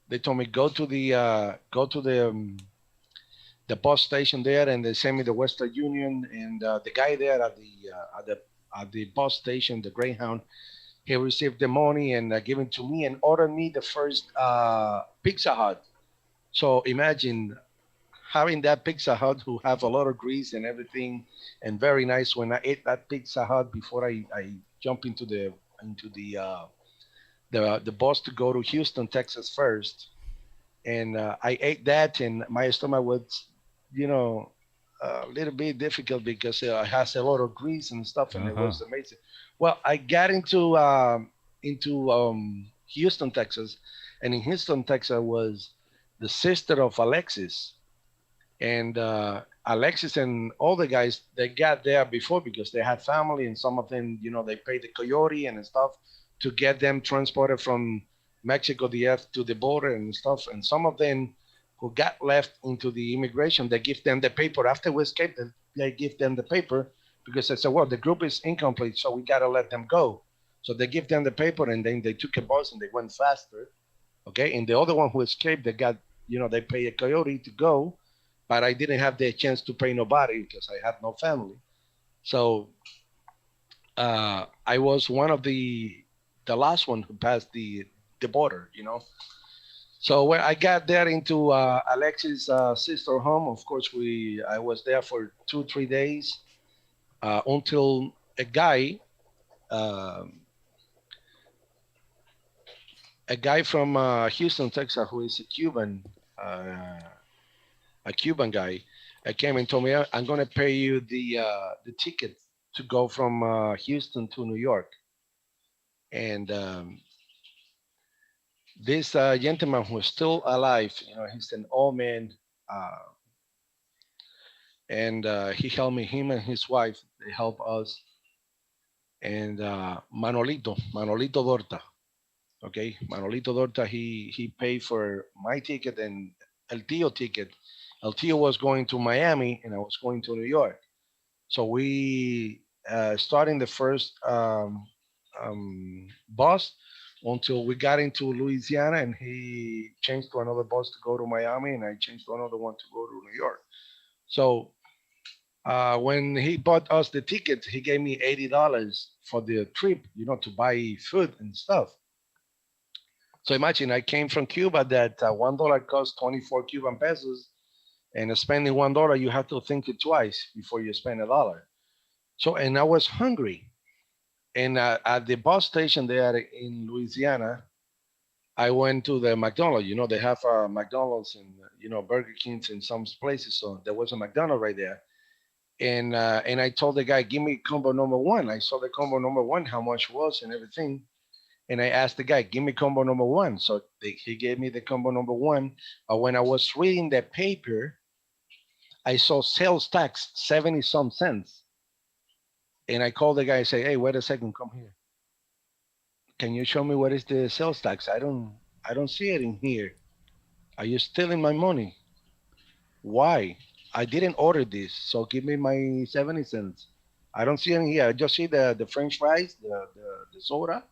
[SPEAKER 1] they told me go to the bus station there, and they sent me the Western Union. And the guy there at the bus station, the Greyhound, he received the money and given to me and ordered me the first Pizza Hut. So imagine having that Pizza Hut who have a lot of grease and everything, and very nice. When I ate that Pizza Hut before I jump into the bus to go to Houston, Texas first, and I ate that, and my stomach was, you know, a little bit difficult because it has a lot of grease and stuff, and
[SPEAKER 2] Uh
[SPEAKER 1] it
[SPEAKER 2] huh.
[SPEAKER 1] was amazing. Well, I got into Houston, Texas, and in Houston, Texas was the sister of Alexis, and Alexis and all the guys they got there before because they had family, and some of them, they paid the coyote and stuff to get them transported from Mexico DF to the border and stuff. And some of them who got left into the immigration, they give them the paper after we escaped. They give them the paper because they said, "Well, the group is incomplete, so we gotta let them go." So they give them the paper, and then they took a bus and they went faster. Okay, and the other one who escaped, they got, they pay a coyote to go, but I didn't have the chance to pay nobody because I had no family. So I was one of the last one who passed the border. So when I got there into Alexis' sister home, of course I was there for 2 3 days until um a guy from Houston, Texas, who is uh, a Cuban guy, came and told me, I'm going to pay you the ticket to go from Houston to New York." And this gentleman who is still alive, he's an old man, uh, and he helped me. Him and his wife, they help us. and Manolito Dorta. Okay, Manolito Dorta. He paid for my ticket and El Tio ticket. El Tio was going to Miami, and I was going to New York. So we starting the first bus until we got into Louisiana, and he changed to another bus to go to Miami, and I changed to another one to go to New York. So when he bought us the tickets, he gave me $80 for the trip, to buy food and stuff. So imagine I came from Cuba that $1 cost 24 Cuban pesos, and spending $1, you have to think it twice before you spend a dollar. So, and I was hungry. And at the bus station there in Louisiana, I went to the McDonald's. They have McDonald's and Burger Kings in some places. So there was a McDonald's right there, and I told the guy, "Give me combo number one." I saw the combo number one, how much it was and everything, and I asked the guy, "Give me combo number one." So he gave me the combo number one. But when I was reading the paper, I saw sales tax 70 some cents, and I called the guy and say, "Hey, wait a second, come here. Can you show me what is the sales tax? I don't see it in here. Are you stealing my money? Why? I didn't order this, so give me my 70 cents. I don't see any here. I just see the French fries, the soda,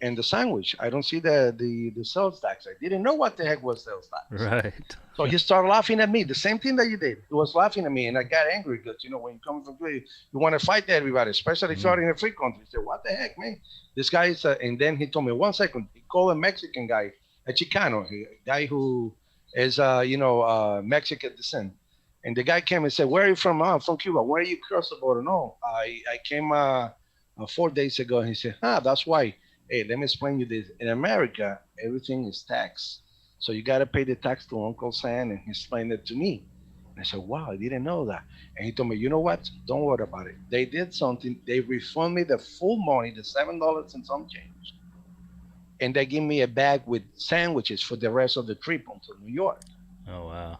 [SPEAKER 1] and the sandwich. I don't see the sales tax. I didn't know what the heck was sales tax.
[SPEAKER 2] Right.
[SPEAKER 1] So he started laughing at me, the same thing that you did. He was laughing at me, and I got angry because when you come from Cuba, you want to fight everybody, especially if you're in a free country. He said, "What the heck, man? This guy is." And then he told me, "One second." He called a Mexican guy, a Chicano, a guy who is Mexican descent. And the guy came and said, "Where are you from?" "Oh, I'm from Cuba." "Where are you cross the border?" "No, I came 4 days ago." And he said, "That's why." Hey, let me explain you this. In America, everything is taxed. So you got to pay the tax to Uncle Sam, and he explained it to me. And I said, "Wow, I didn't know that." And he told me, "You know what? Don't worry about it. They did something. They refund me the full money, the $7 and some change, and they give me a bag with sandwiches for the rest of the trip until New York."
[SPEAKER 2] Oh wow.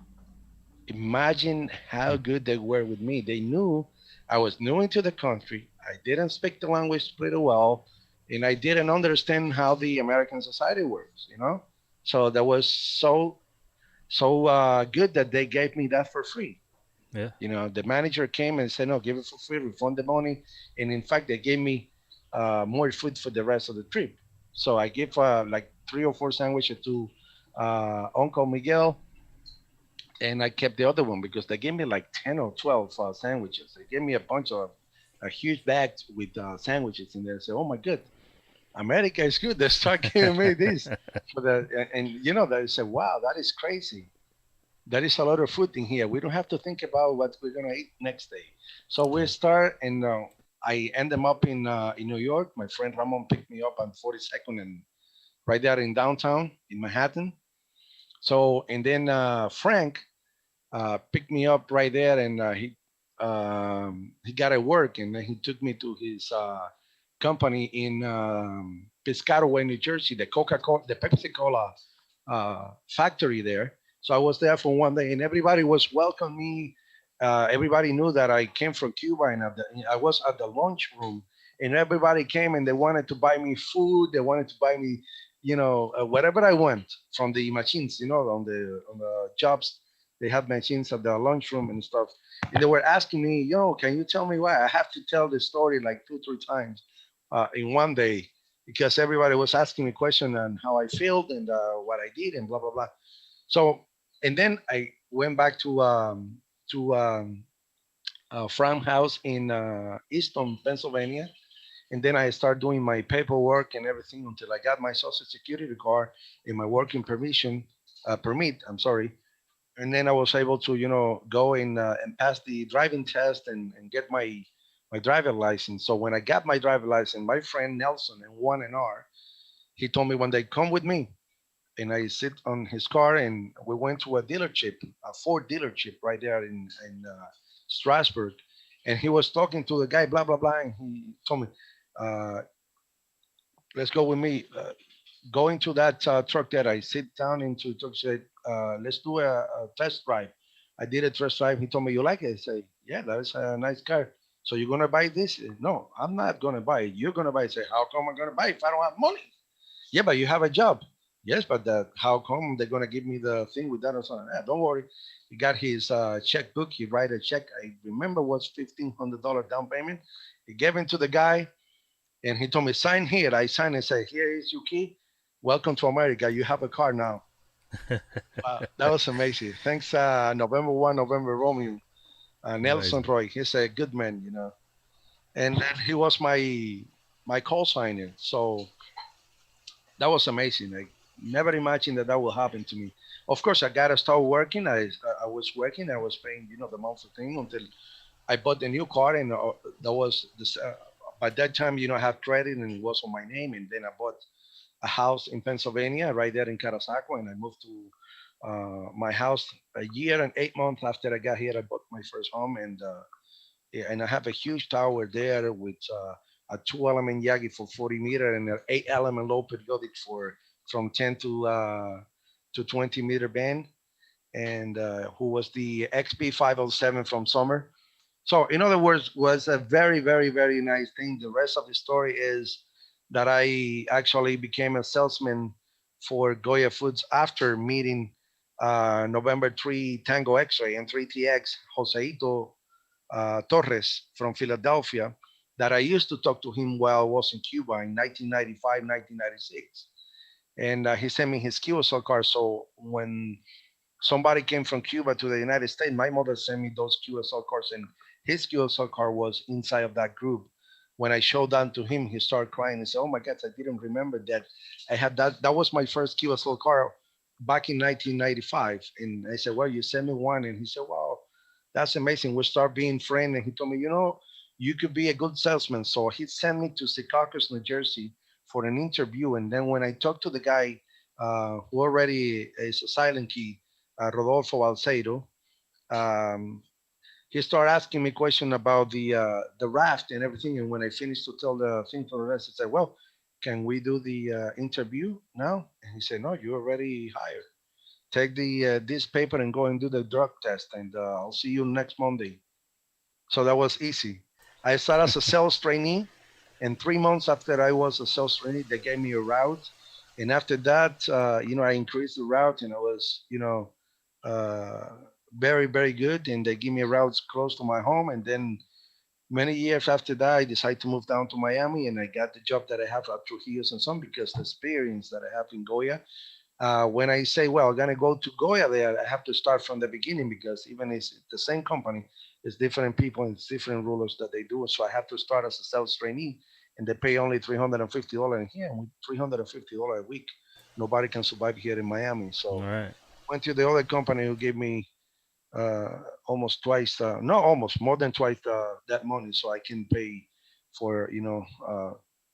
[SPEAKER 1] Imagine how good they were with me. They knew I was new into the country. I didn't speak the language pretty well, and I didn't understand how the American society works. So that was so good that they gave me that for free.
[SPEAKER 2] Yeah.
[SPEAKER 1] The manager came and said, "No, give it for free, refund the money." And in fact, they gave me more food for the rest of the trip. So I gave like 3 or 4 sandwiches to Uncle Miguel, and I kept the other one because they gave me like 10 or 12 sandwiches. They gave me a bunch of a huge bags with sandwiches in there. So, oh my God, America is good. They start giving me this for and they said, "Wow, that is crazy. That is a lot of food in here. We don't have to think about what we're gonna eat next day." So we
[SPEAKER 2] Yeah.
[SPEAKER 1] start, and I end them up in New York. My friend Ramon picked me up on 42nd and right there in downtown in Manhattan. So and then Frank picked me up right there, and he got at work, and then he took me to his company in Piscataway, New Jersey, the Coca-Cola, the Pepsi-Cola factory there. So I was there for one day, and everybody was welcoming me. Everybody knew that I came from Cuba, and I was at the lunchroom, and everybody came and they wanted to buy me food. They wanted to buy me, whatever I want from the machines, on the jobs. They had machines at the lunchroom and stuff. And they were asking me, can you tell me why? I have to tell the story like 2, 3 times in one day because everybody was asking me questions on how I felt and what I did and blah blah blah. So and then I went back to farmhouse in Easton, Pennsylvania, and then I started doing my paperwork and everything until I got my social security card and my working permit. I'm sorry, and then I was able to go and pass the driving test and get my driver license. So when I got my driver license, my friend Nelson and one and R, he told me one day, "Come with me," and I sit on his car and we went to a dealership, a Ford dealership right there in Strasbourg, and he was talking to the guy, blah blah blah, and he told me, uh, "Let's go with me." Going to that truck that I sit down into truck said, "Let's do a test drive." I did a test drive. He told me, "You like it?" I say, "Yeah, that is a nice car." So you're gonna buy this? No, I'm not gonna buy it. You're gonna buy it. Say, how come I'm gonna buy it if I don't have money? Yeah, but you have a job. Yes, but how come they're gonna give me the thing with that or something? Yeah, don't worry. He got his checkbook. He write a check. I remember was $1,500 down payment. He gave it to the guy, and he told me sign here. I signed and said, here is your key. Welcome to America. You have a car now. Wow, that was amazing. Thanks, November 1, November Romeo, Nelson
[SPEAKER 2] Amazing.
[SPEAKER 1] Roy. He's a good man, you know. And then he was my call signer. So that was amazing. I never imagined that that would happen to me. Of course, I gotta start working. I was working. I was paying, you know, the monthly thing until I bought the new car, and that was this. By that time, you know, I have credit, and it was on my name. And then I bought a house in Pennsylvania, right there in Carasaco, and I moved to my house a year and 8 months after I got here. I bought my first home, and yeah, and I have a huge tower there with a two-element Yagi for 40 meter and an eight-element low periodic for from 10 to 20 meter band, and who was the XP507 from Summer. So, in other words, was a very, very, very nice thing. The rest of the story is that I actually became a salesman for Goya Foods after meeting November 3 Tango X-Ray and 3TX Joseito Torres from Philadelphia, that I used to talk to him while I was in Cuba in 1995, 1996. And he sent me his QSL card. So when somebody came from Cuba to the United States, my mother sent me those QSL cards, and his QSL card was inside of that group. When I showed that to him, he started crying and said, "Oh my God, I didn't remember that I had that. That was my first QSL card back in 1995." And I said, "Well, you sent me one," and he said, "Wow, that's amazing. We start being friends." And he told me, "You know, you could be a good salesman." So he sent me to Secaucus, New Jersey, for an interview. And then when I talked to the guy who already is a silent key, Rodolfo Balseiro, um, he started asking me questions about the raft and everything. And when I finished to tell the thing to the rest, I said, "Well, can we do the interview now?" And he said, "No, you're already hired. Take the this paper and go and do the drug test, and I'll see you next Monday." So that was easy. I started as a sales trainee, and 3 months after I was a sales trainee, they gave me a route. And after that, you know, I increased the route, and I was, you know, uh, very, very good. And they give me routes close to my home. And then many years after that, I decided to move down to Miami, and I got the job that I have at Trujillo and some because the experience that I have in Goya. When I say, well, I'm gonna go to Goya there, I have to start from the beginning because even it's the same company, it's different people and it's different rulers that they do. So I have to start as a sales trainee, and they pay only $350 in here. And with $350 a week, nobody can survive here in Miami.
[SPEAKER 2] All
[SPEAKER 1] So
[SPEAKER 2] right.
[SPEAKER 1] went to the other company who gave me almost twice, no, almost more than twice that money, so I can pay for, you know,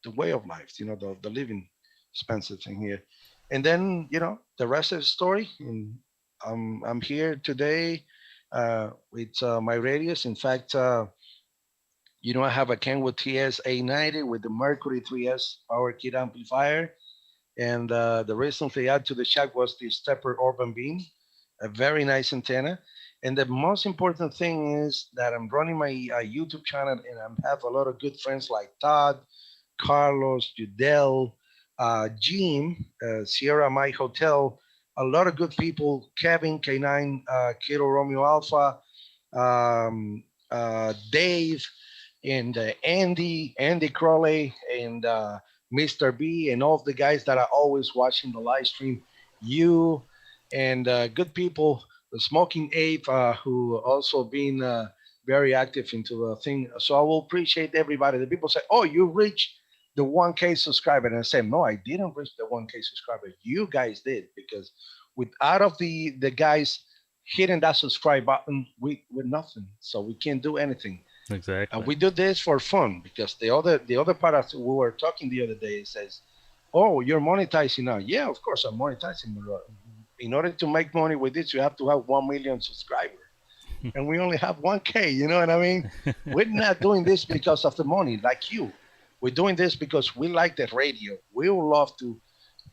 [SPEAKER 1] the way of life, you know, the living expenses in here. And then, you know, the rest of the story. And I'm here today with my radius. In fact, you know, I have a Kenwood TS A90 with the Mercury 3S power kit amplifier. And the recently add to the shack was the Stepper Urban Beam, a very nice antenna. And the most important thing is that I'm running my YouTube channel, and I have a lot of good friends like Todd, Carlos, Judel, Jim, Sierra My Hotel, a lot of good people, Kevin, K9, Kilo Romeo Alpha, Dave, and Andy Crowley, and Mr. B, and all of the guys that are always watching the live stream. You and good people, the Smoking Ape, who also been very active into the thing. So I will appreciate everybody. The people say, "Oh, you reached the 1K subscriber," and I say, "No, I didn't reach the 1K subscriber. You guys did, because without of the guys hitting that subscribe button, we're nothing. So we can't do anything." And
[SPEAKER 2] Exactly.
[SPEAKER 1] we do this for fun because the other part of we were talking the other day says, "Oh, you're monetizing now." Yeah, of course I'm monetizing. In order to make money with this, you have to have 1 million subscribers, and we only have 1K. You know what I mean? We're not doing this because of the money, like you. We're doing this because we like the radio. We love to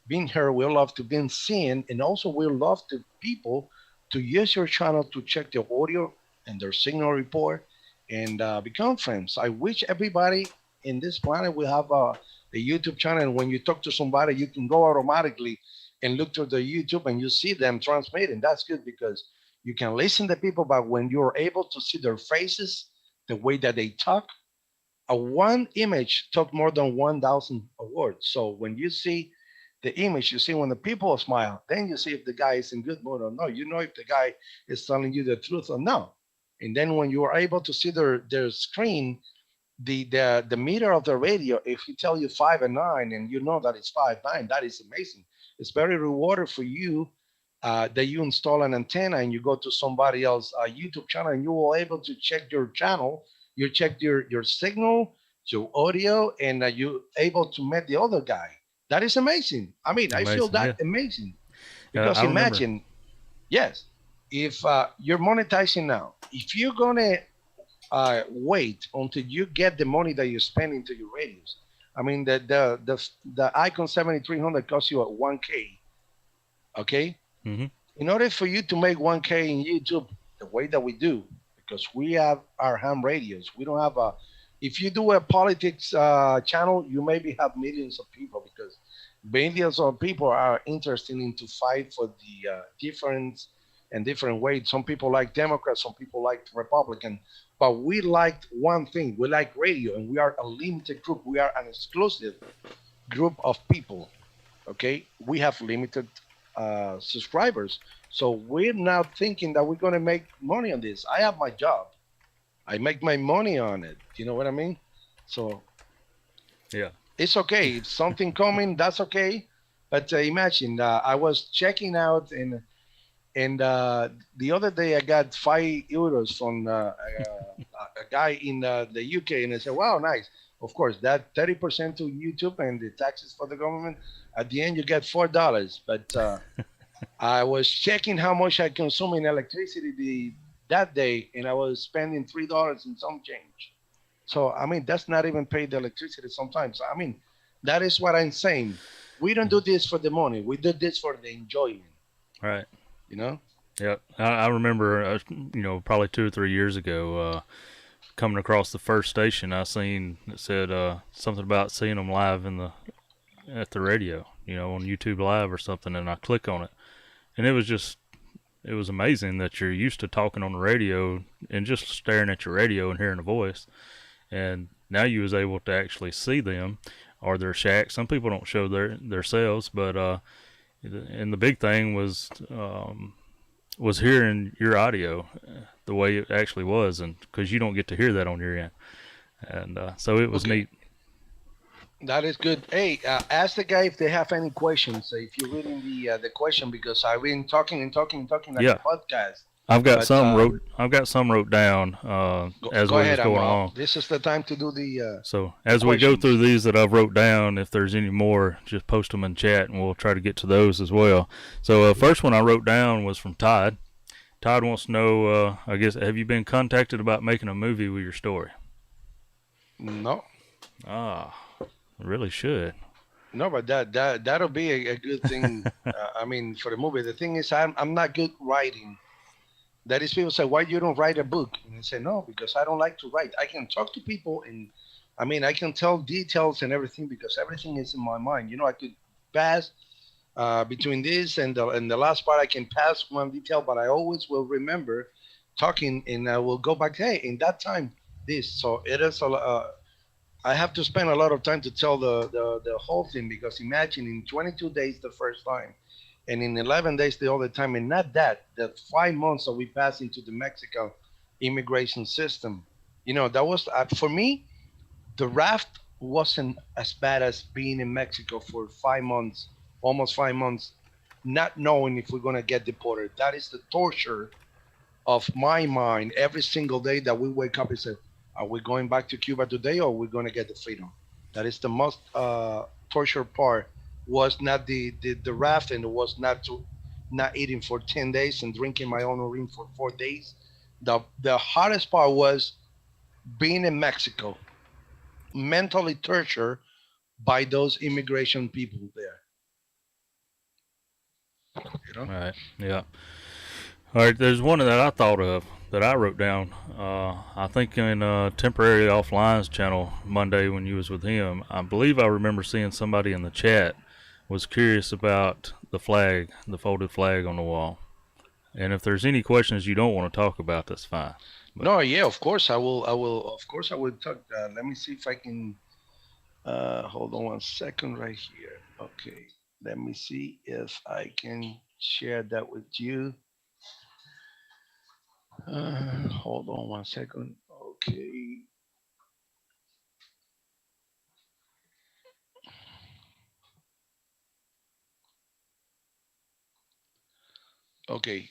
[SPEAKER 1] being heard. We love to be seen, and also we love to people to use your channel to check their audio and their signal report, and become friends. I wish everybody in this planet will have a YouTube channel. And when you talk to somebody, you can go automatically and look to the YouTube and you see them transmitting. That's good because you can listen to people, but when you're able to see their faces, the way that they talk, a one image talk more than 1,000 words. So when you see the image, you see when the people smile, then you see if the guy is in good mood or no. You know if the guy is telling you the truth or no. And then when you are able to see their screen, the meter of the radio, if he tell you 5 and 9 and you know that it's 5 9, that is amazing. It's very rewarding for you that you install an antenna and you go to somebody else YouTube channel and you will able to check your channel. You check your signal, your audio, and you able to meet the other guy. That is amazing. I mean, I feel
[SPEAKER 2] Amazing. Yeah.
[SPEAKER 1] that amazing because
[SPEAKER 2] I remember.
[SPEAKER 1] imagine, yes, if you're monetizing now, if you're gonna wait until you get the money that you spend into your radios. I mean, the Icon 7300 costs you at 1K. Okay,
[SPEAKER 2] Hmm.
[SPEAKER 1] in order for you to make 1K in YouTube the way that we do, because we have our ham radios, we don't have a. If you do a politics channel, you maybe have millions of people because millions of people are interested in to fight for the difference and different ways. Some people like Democrats, some people like Republican, but we like one thing: we like radio, and we are a limited group. We are an exclusive group of people. Okay, we have limited subscribers, so we're not thinking that we're going to make money on this. I have my job, I make my money on it. You know what I mean? So
[SPEAKER 2] Yeah.
[SPEAKER 1] it's okay. If something coming, that's okay. But imagine I was checking out and the other day I got €5 from a guy in the UK, and I said, "Wow, nice." Of course, that 30% to YouTube and the taxes for the government. At the end, you get $4. But I was checking how much I consume in electricity that day, and I was spending $3 and some change. So I mean, that's not even paid the electricity sometimes. I mean, that is what I'm saying. We don't do this for the money. We do this for the enjoyment.
[SPEAKER 2] Right.
[SPEAKER 1] You know.
[SPEAKER 2] Yeah. I remember, probably 2 or 3 years ago, coming across the first station, I seen it said something about seeing them live at the radio, on YouTube Live or something, and I click on it, and it was amazing that you're used to talking on the radio and just staring at your radio and hearing a voice, and now you was able to actually see them or their shack. Some people don't show their selves, but and the big thing was hearing your audio the way it actually was, and because you don't get to hear that on your end, and so it was
[SPEAKER 1] Okay.
[SPEAKER 2] neat.
[SPEAKER 1] That is good. Hey, ask the guy if they have any questions. If you're reading the question, because I've been talking and talking and talking like a
[SPEAKER 2] Yeah,
[SPEAKER 1] podcast.
[SPEAKER 2] I've got
[SPEAKER 1] But
[SPEAKER 2] some wrote. I've got some wrote down as
[SPEAKER 1] go
[SPEAKER 2] we
[SPEAKER 1] ahead,
[SPEAKER 2] was going
[SPEAKER 1] Amral.
[SPEAKER 2] along.
[SPEAKER 1] This is the time to do
[SPEAKER 2] So
[SPEAKER 1] the
[SPEAKER 2] as we go through
[SPEAKER 1] questions.
[SPEAKER 2] these that I've wrote down, if there's any more, just post them in chat, and we'll try to get to those as well. So first one I wrote down was from Todd. Todd wants to know, I guess, have you been contacted about making a movie with your story?
[SPEAKER 1] No,
[SPEAKER 2] Ah, really should.
[SPEAKER 1] no, but that'll be a good thing. I mean, for the movie. The thing is, I'm not good writing. That is, people say, why you don't write a book? And I say, no, because I don't like to write. I can talk to people, and I mean, I can tell details and everything because everything is in my mind. I could pass between this and the last part. I can pass one detail, but I always will remember talking, and I will go back. Hey, in that time, this. So it is I have to spend a lot of time to tell the whole thing because imagine in 22 days the first time, and in 11 days the other time, and not that the 5 months that we passed into the Mexican immigration system. That was for me. The raft wasn't as bad as being in Mexico for 5 months, almost 5 months, not knowing if we're gonna get deported. That is the torture of my mind every single day that we wake up and say, are we going back to Cuba today or are we going to get the freedom? That is the most torture part. Was not the raft, and it was not eating for 10 days and drinking my own urine for 4 days. The hardest part was being in Mexico, mentally tortured by those immigration people there. You know?
[SPEAKER 2] All right. Yeah. All right. There's one that I thought of. that I wrote down. I think in temporary offline's channel Monday when you was with him, I believe I remember seeing somebody in the chat was curious about the flag, the folded flag on the wall. And if there's any questions you don't want to talk about, that's fine. But
[SPEAKER 1] No, yeah, of course I will. I will. Of course I will talk. Let me see if I can. Hold on one second, right here. Okay. Let me see if I can share that with you. Hold on one second. Okay. Okay.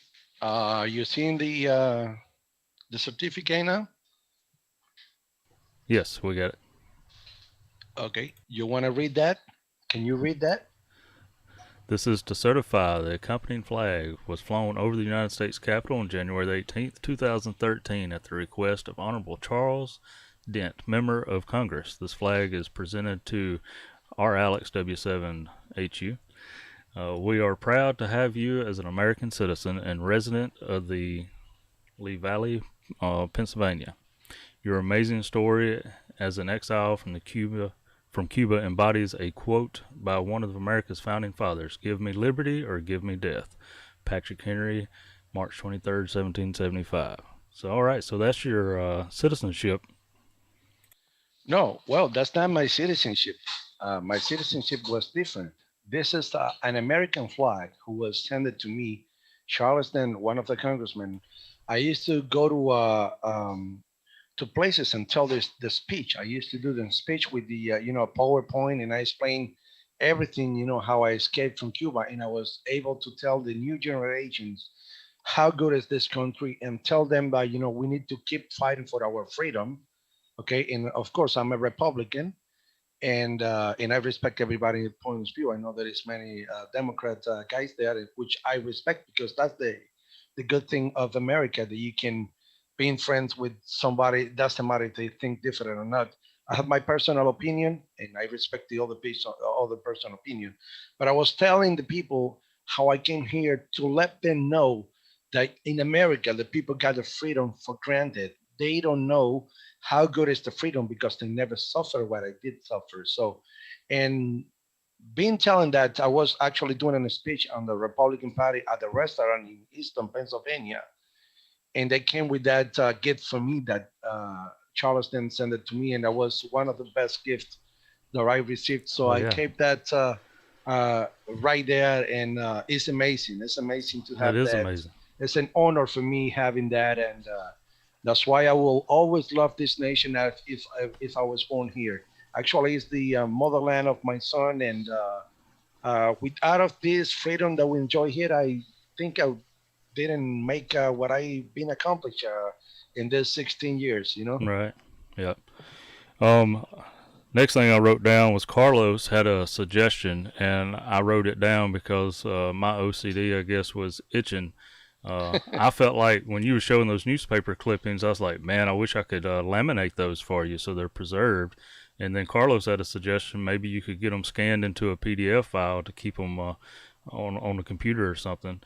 [SPEAKER 1] You seeing the certificate now?
[SPEAKER 2] yes, we got it.
[SPEAKER 1] Okay. You want to read that? Can you read that?
[SPEAKER 2] This is to certify the accompanying flag was flown over the United States Capitol on January 18th, 2013 at the request of Honorable Charles Dent, Member of Congress. This flag is presented to our Alex W7HU. We are proud to have you as an American citizen and resident of the Lee Valley, Pennsylvania. Your amazing story as an exile from Cuba embodies a quote by one of America's founding fathers: "Give me liberty or give me death." Patrick Henry, March 23rd, 1775. So, all right, so that's your citizenship.
[SPEAKER 1] No. Well, that's not my citizenship. My citizenship was different. This is an American flag who was sent to me, Charles Dent, one of the congressmen. I used to go to places and tell the speech. I used to do the speech with the PowerPoint, and I explained everything. How I escaped from Cuba, and I was able to tell the new generations how good is this country, and tell them that we need to keep fighting for our freedom. Okay, and of course I'm a Republican, and I respect everybody's point of view. I know there is many Democrat guys there, which I respect because that's the good thing of America, that you can be friends with somebody. It doesn't matter if they think different or not. I have my personal opinion, and I respect the other person opinion. But I was telling the people how I came here to let them know that in America, the people got the freedom for granted. They don't know how good is the freedom because they never suffer what I did suffer. So, and being telling that I was actually doing a speech on the Republican Party at the restaurant in Easton, Pennsylvania, and they came with that gift for me that Charleston sent it to me, and that was one of the best gifts that I received. So
[SPEAKER 2] Oh,
[SPEAKER 1] I
[SPEAKER 2] yeah,
[SPEAKER 1] kept that right there, and it's amazing. It's amazing to
[SPEAKER 2] that
[SPEAKER 1] have
[SPEAKER 2] is
[SPEAKER 1] that.
[SPEAKER 2] amazing.
[SPEAKER 1] It's an honor for me having that, and that's why I will always love this nation as if I was born here. Actually, it's the motherland of my son, and without of this freedom that we enjoy here, I think I didn't make what I've been accomplished in this 16 years.
[SPEAKER 2] Right. Yep. Um, Next thing I wrote down was Carlos had a suggestion, and I wrote it down because my OCD, I guess, was itching. I felt like when you were showing those newspaper clippings, I was like, man, I wish I could laminate those for you so they're preserved. And then Carlos had a suggestion, maybe you could get them scanned into a PDF file to keep them on the computer or something,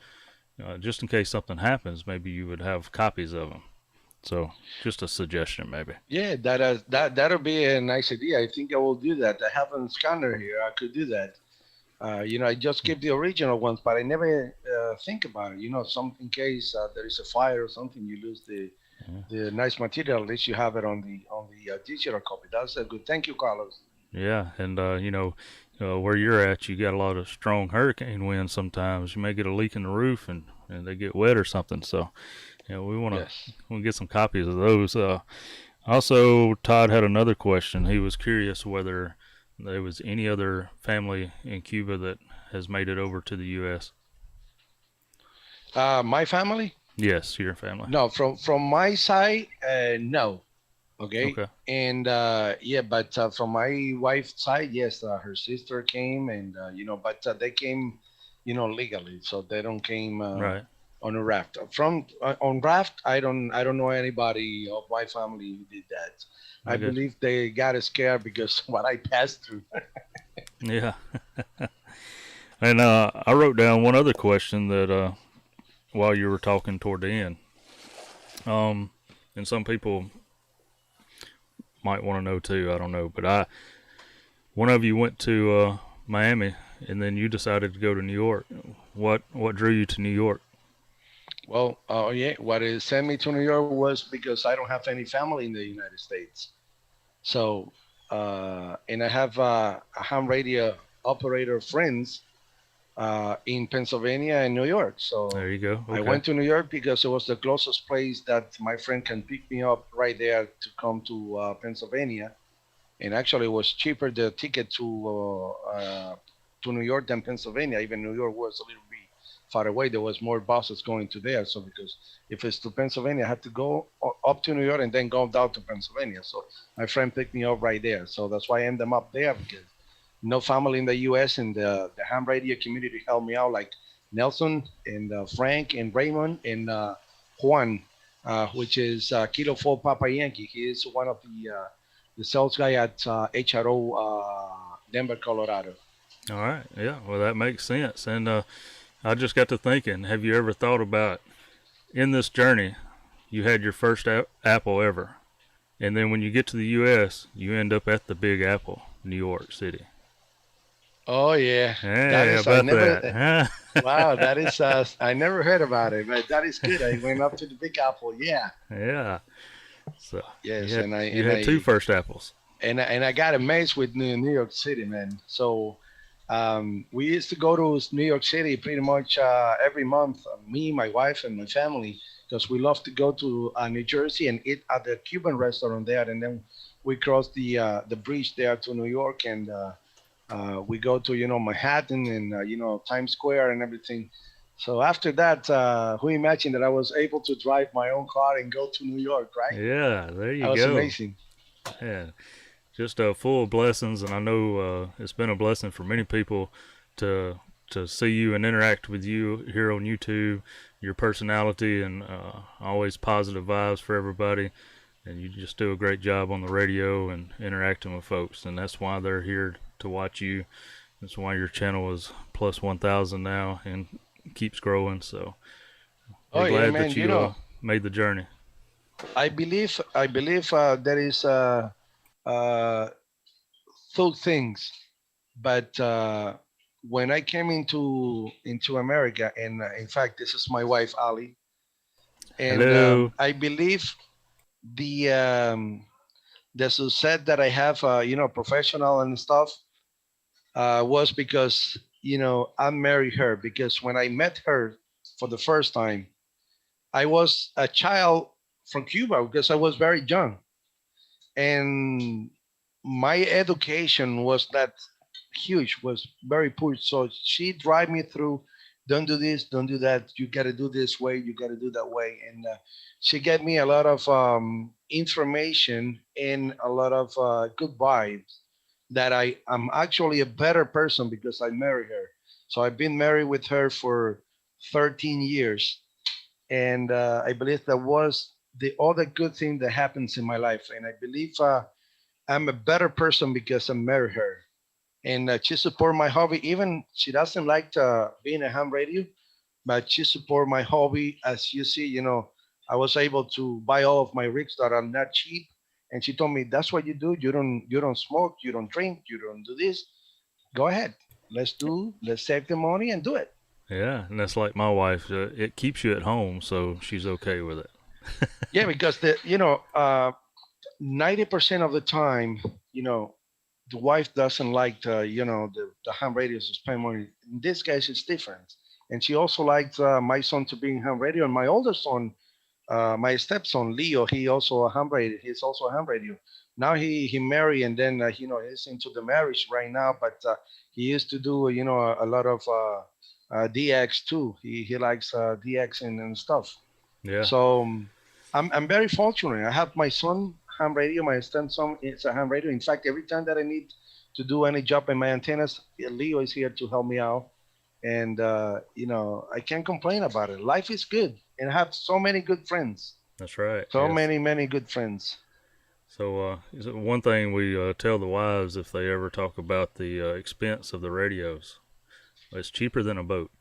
[SPEAKER 2] just in case something happens. Maybe you would have copies of them. So just a suggestion, maybe.
[SPEAKER 1] Yeah, that'll be a nice idea. I think I will do that. I have a scanner here. I could do that. I just keep the original ones, but I never think about it. Some in case there is a fire or something, you lose
[SPEAKER 2] Yeah.
[SPEAKER 1] the nice material. At least you have it on the digital copy. That's a good. Thank you, Carlos.
[SPEAKER 2] Yeah, and where you're at, you got a lot of strong hurricane winds. Sometimes you may get a leak in the roof, and they get wet or something. So, we
[SPEAKER 1] Yes.
[SPEAKER 2] want to get some copies of those. Also, Todd had another question. He was curious whether there was any other family in Cuba that has made it over to the U.S.
[SPEAKER 1] My family?
[SPEAKER 2] Yes, your family.
[SPEAKER 1] No, from my side, no. Okay,
[SPEAKER 2] Okay.
[SPEAKER 1] and yeah, but from my wife's side, yes, her sister came, and but they came, legally, so they don't came
[SPEAKER 2] Right.
[SPEAKER 1] on a raft. From on raft, I don't know anybody of my family who did that. I
[SPEAKER 2] I got
[SPEAKER 1] believe they got scared because what I passed through.
[SPEAKER 2] you. Yeah. And I wrote down one other question that while you were talking toward the end. And some people might want to know too. I don't know, but one of you went to Miami, and then you decided to go to New York. What drew you to New York?
[SPEAKER 1] Well, yeah, what it sent me to New York was because I don't have any family in the United States. So, and I have a ham radio operator friends in Pennsylvania and New York. So
[SPEAKER 2] There you go.
[SPEAKER 1] I
[SPEAKER 2] Okay.
[SPEAKER 1] went to New York because it was the closest place that my friend can pick me up right there to come to Pennsylvania. And actually, it was cheaper the ticket to New York than Pennsylvania. Even New York was a little bit far away. There was more buses going to there. So because if it's to Pennsylvania, I had to go up to New York and then go down to Pennsylvania. So my friend picked me up right there. So that's why I ended up there because no family in the U.S. and the ham radio community helped me out, like Nelson and Frank and Raymond and Juan, which is Kilo 4 Papa Yankee. He is one of the sales guy at HRO Denver, Colorado.
[SPEAKER 2] All right. Yeah. Well, that makes sense. And I just got to thinking. Have you ever thought about in this journey, you had your first apple ever, and then when you get to the U.S., you end up at the Big Apple, New York City.
[SPEAKER 1] Oh yeah, that
[SPEAKER 2] Hey, how
[SPEAKER 1] is I
[SPEAKER 2] about
[SPEAKER 1] never.
[SPEAKER 2] that?
[SPEAKER 1] Wow, that is I never heard about it, but that is good. I went up to the Big Apple. Yeah.
[SPEAKER 2] Yeah. So
[SPEAKER 1] Yes, and I
[SPEAKER 2] you
[SPEAKER 1] and
[SPEAKER 2] had two
[SPEAKER 1] I
[SPEAKER 2] first apples.
[SPEAKER 1] and I got amazed with New York City, man. So we used to go to New York City pretty much every month. Me, my wife, and my family, because we love to go to New Jersey and eat at the Cuban restaurant there, and then we cross the bridge there to New York, and we go to Manhattan and Times Square and everything. So after that, who imagined that I was able to drive my own car and go to New York, right?
[SPEAKER 2] Yeah, there
[SPEAKER 1] That
[SPEAKER 2] you
[SPEAKER 1] was
[SPEAKER 2] go.
[SPEAKER 1] amazing.
[SPEAKER 2] Yeah, just full of blessings, and I know it's been a blessing for many people to see you and interact with you here on YouTube. Your personality and always positive vibes for everybody, and you just do a great job on the radio and interacting with folks, and that's why they're here to watch you. That's why your channel is plus 1,000 now and keeps growing. So we're
[SPEAKER 1] Oh yeah,
[SPEAKER 2] glad
[SPEAKER 1] man.
[SPEAKER 2] that you made the journey.
[SPEAKER 1] I believe there is uh, two things, but when I came into America, and in fact, this is my wife Ali, and
[SPEAKER 2] Hello.
[SPEAKER 1] I believe the um, the success that I have, professional and stuff, was because I married her. Because when I met her for the first time, I was a child from Cuba because I was very young, and my education was not huge, was very poor. So she drive me through, don't do this, don't do that, you got to do this way, you got to do that way. And she gave me a lot of information and a lot of good vibes that I am actually a better person because I married her. So I've been married with her for 13 years, and I believe that was the other good thing that happens in my life. And I believe I'm a better person because I married her, and she support my hobby. Even she doesn't like being a ham radio, but she support my hobby. As you see, I was able to buy all of my rigs that are not cheap, and she told me that's what you do. You don't smoke, you don't drink, you don't do this. Go ahead, let's save the money and do it.
[SPEAKER 2] Yeah, and that's like my wife. It keeps you at home, so she's okay with it.
[SPEAKER 1] Yeah, because 90% of the time, you know, the wife doesn't like the ham radios to spend money. In this case, it's different. And she also liked my son to be in ham radio, and my older son, my stepson Leo, he also a ham radio. He's also a ham radio. Now he married, and then he's into the marriage right now. But he used to do a lot of DX too. He likes DX and stuff.
[SPEAKER 2] Yeah,
[SPEAKER 1] So I'm very fortunate. I have my son ham radio, my stepson is a ham radio. In fact, every time that I need to do any job in my antennas, Leo is here to help me out. And I can't complain about it. Life is good, and I have so many good friends.
[SPEAKER 2] that's right.
[SPEAKER 1] So
[SPEAKER 2] Yes.
[SPEAKER 1] many good friends.
[SPEAKER 2] So, one thing we tell the wives if they ever talk about the expense of the radios, it's cheaper than a boat.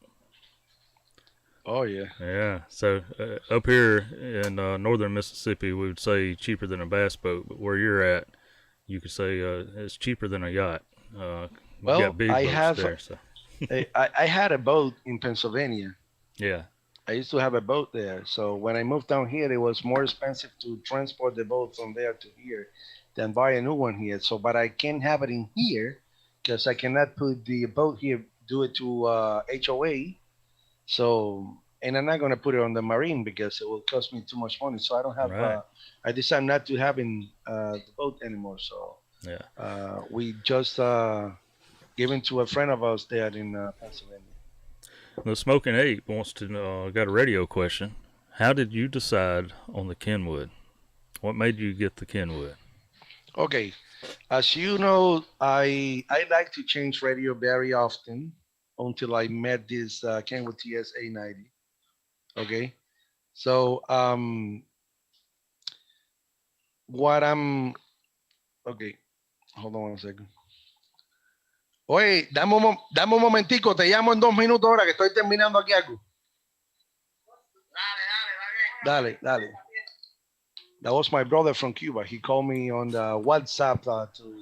[SPEAKER 1] Oh yeah.
[SPEAKER 2] Yeah. So up here in northern Mississippi, we would say cheaper than a bass boat, but where you're at, you could say it's cheaper than a yacht. You got
[SPEAKER 1] Well,
[SPEAKER 2] big boats there, so
[SPEAKER 1] I had a boat in Pennsylvania.
[SPEAKER 2] yeah.
[SPEAKER 1] I used to have a boat there. So when I moved down here, it was more expensive to transport the boat from there to here than buy a new one here. So, but I can't have it in here because I cannot put the boat here, do it to HOA. So, and I'm not going to put it on the marine because it will cost me too much money. So I don't have,
[SPEAKER 2] Right.
[SPEAKER 1] I decided not to having the boat anymore. So
[SPEAKER 2] Yeah.
[SPEAKER 1] we just given to a friend of ours there in Pennsylvania.
[SPEAKER 2] The Smoking Ape wants to got a radio question. How did you decide on the Kenwood? What made you get the Kenwood?
[SPEAKER 1] Okay, as you know, I like to change radio very often until I met this Kenwood TSA 90. Okay, so what I'm okay. Hold on one second. Oye, dame un momentico, te llamo en 2 minutos ahora que estoy terminando aquí algo. Dale, dale. That was my brother from Cuba. He called me on the WhatsApp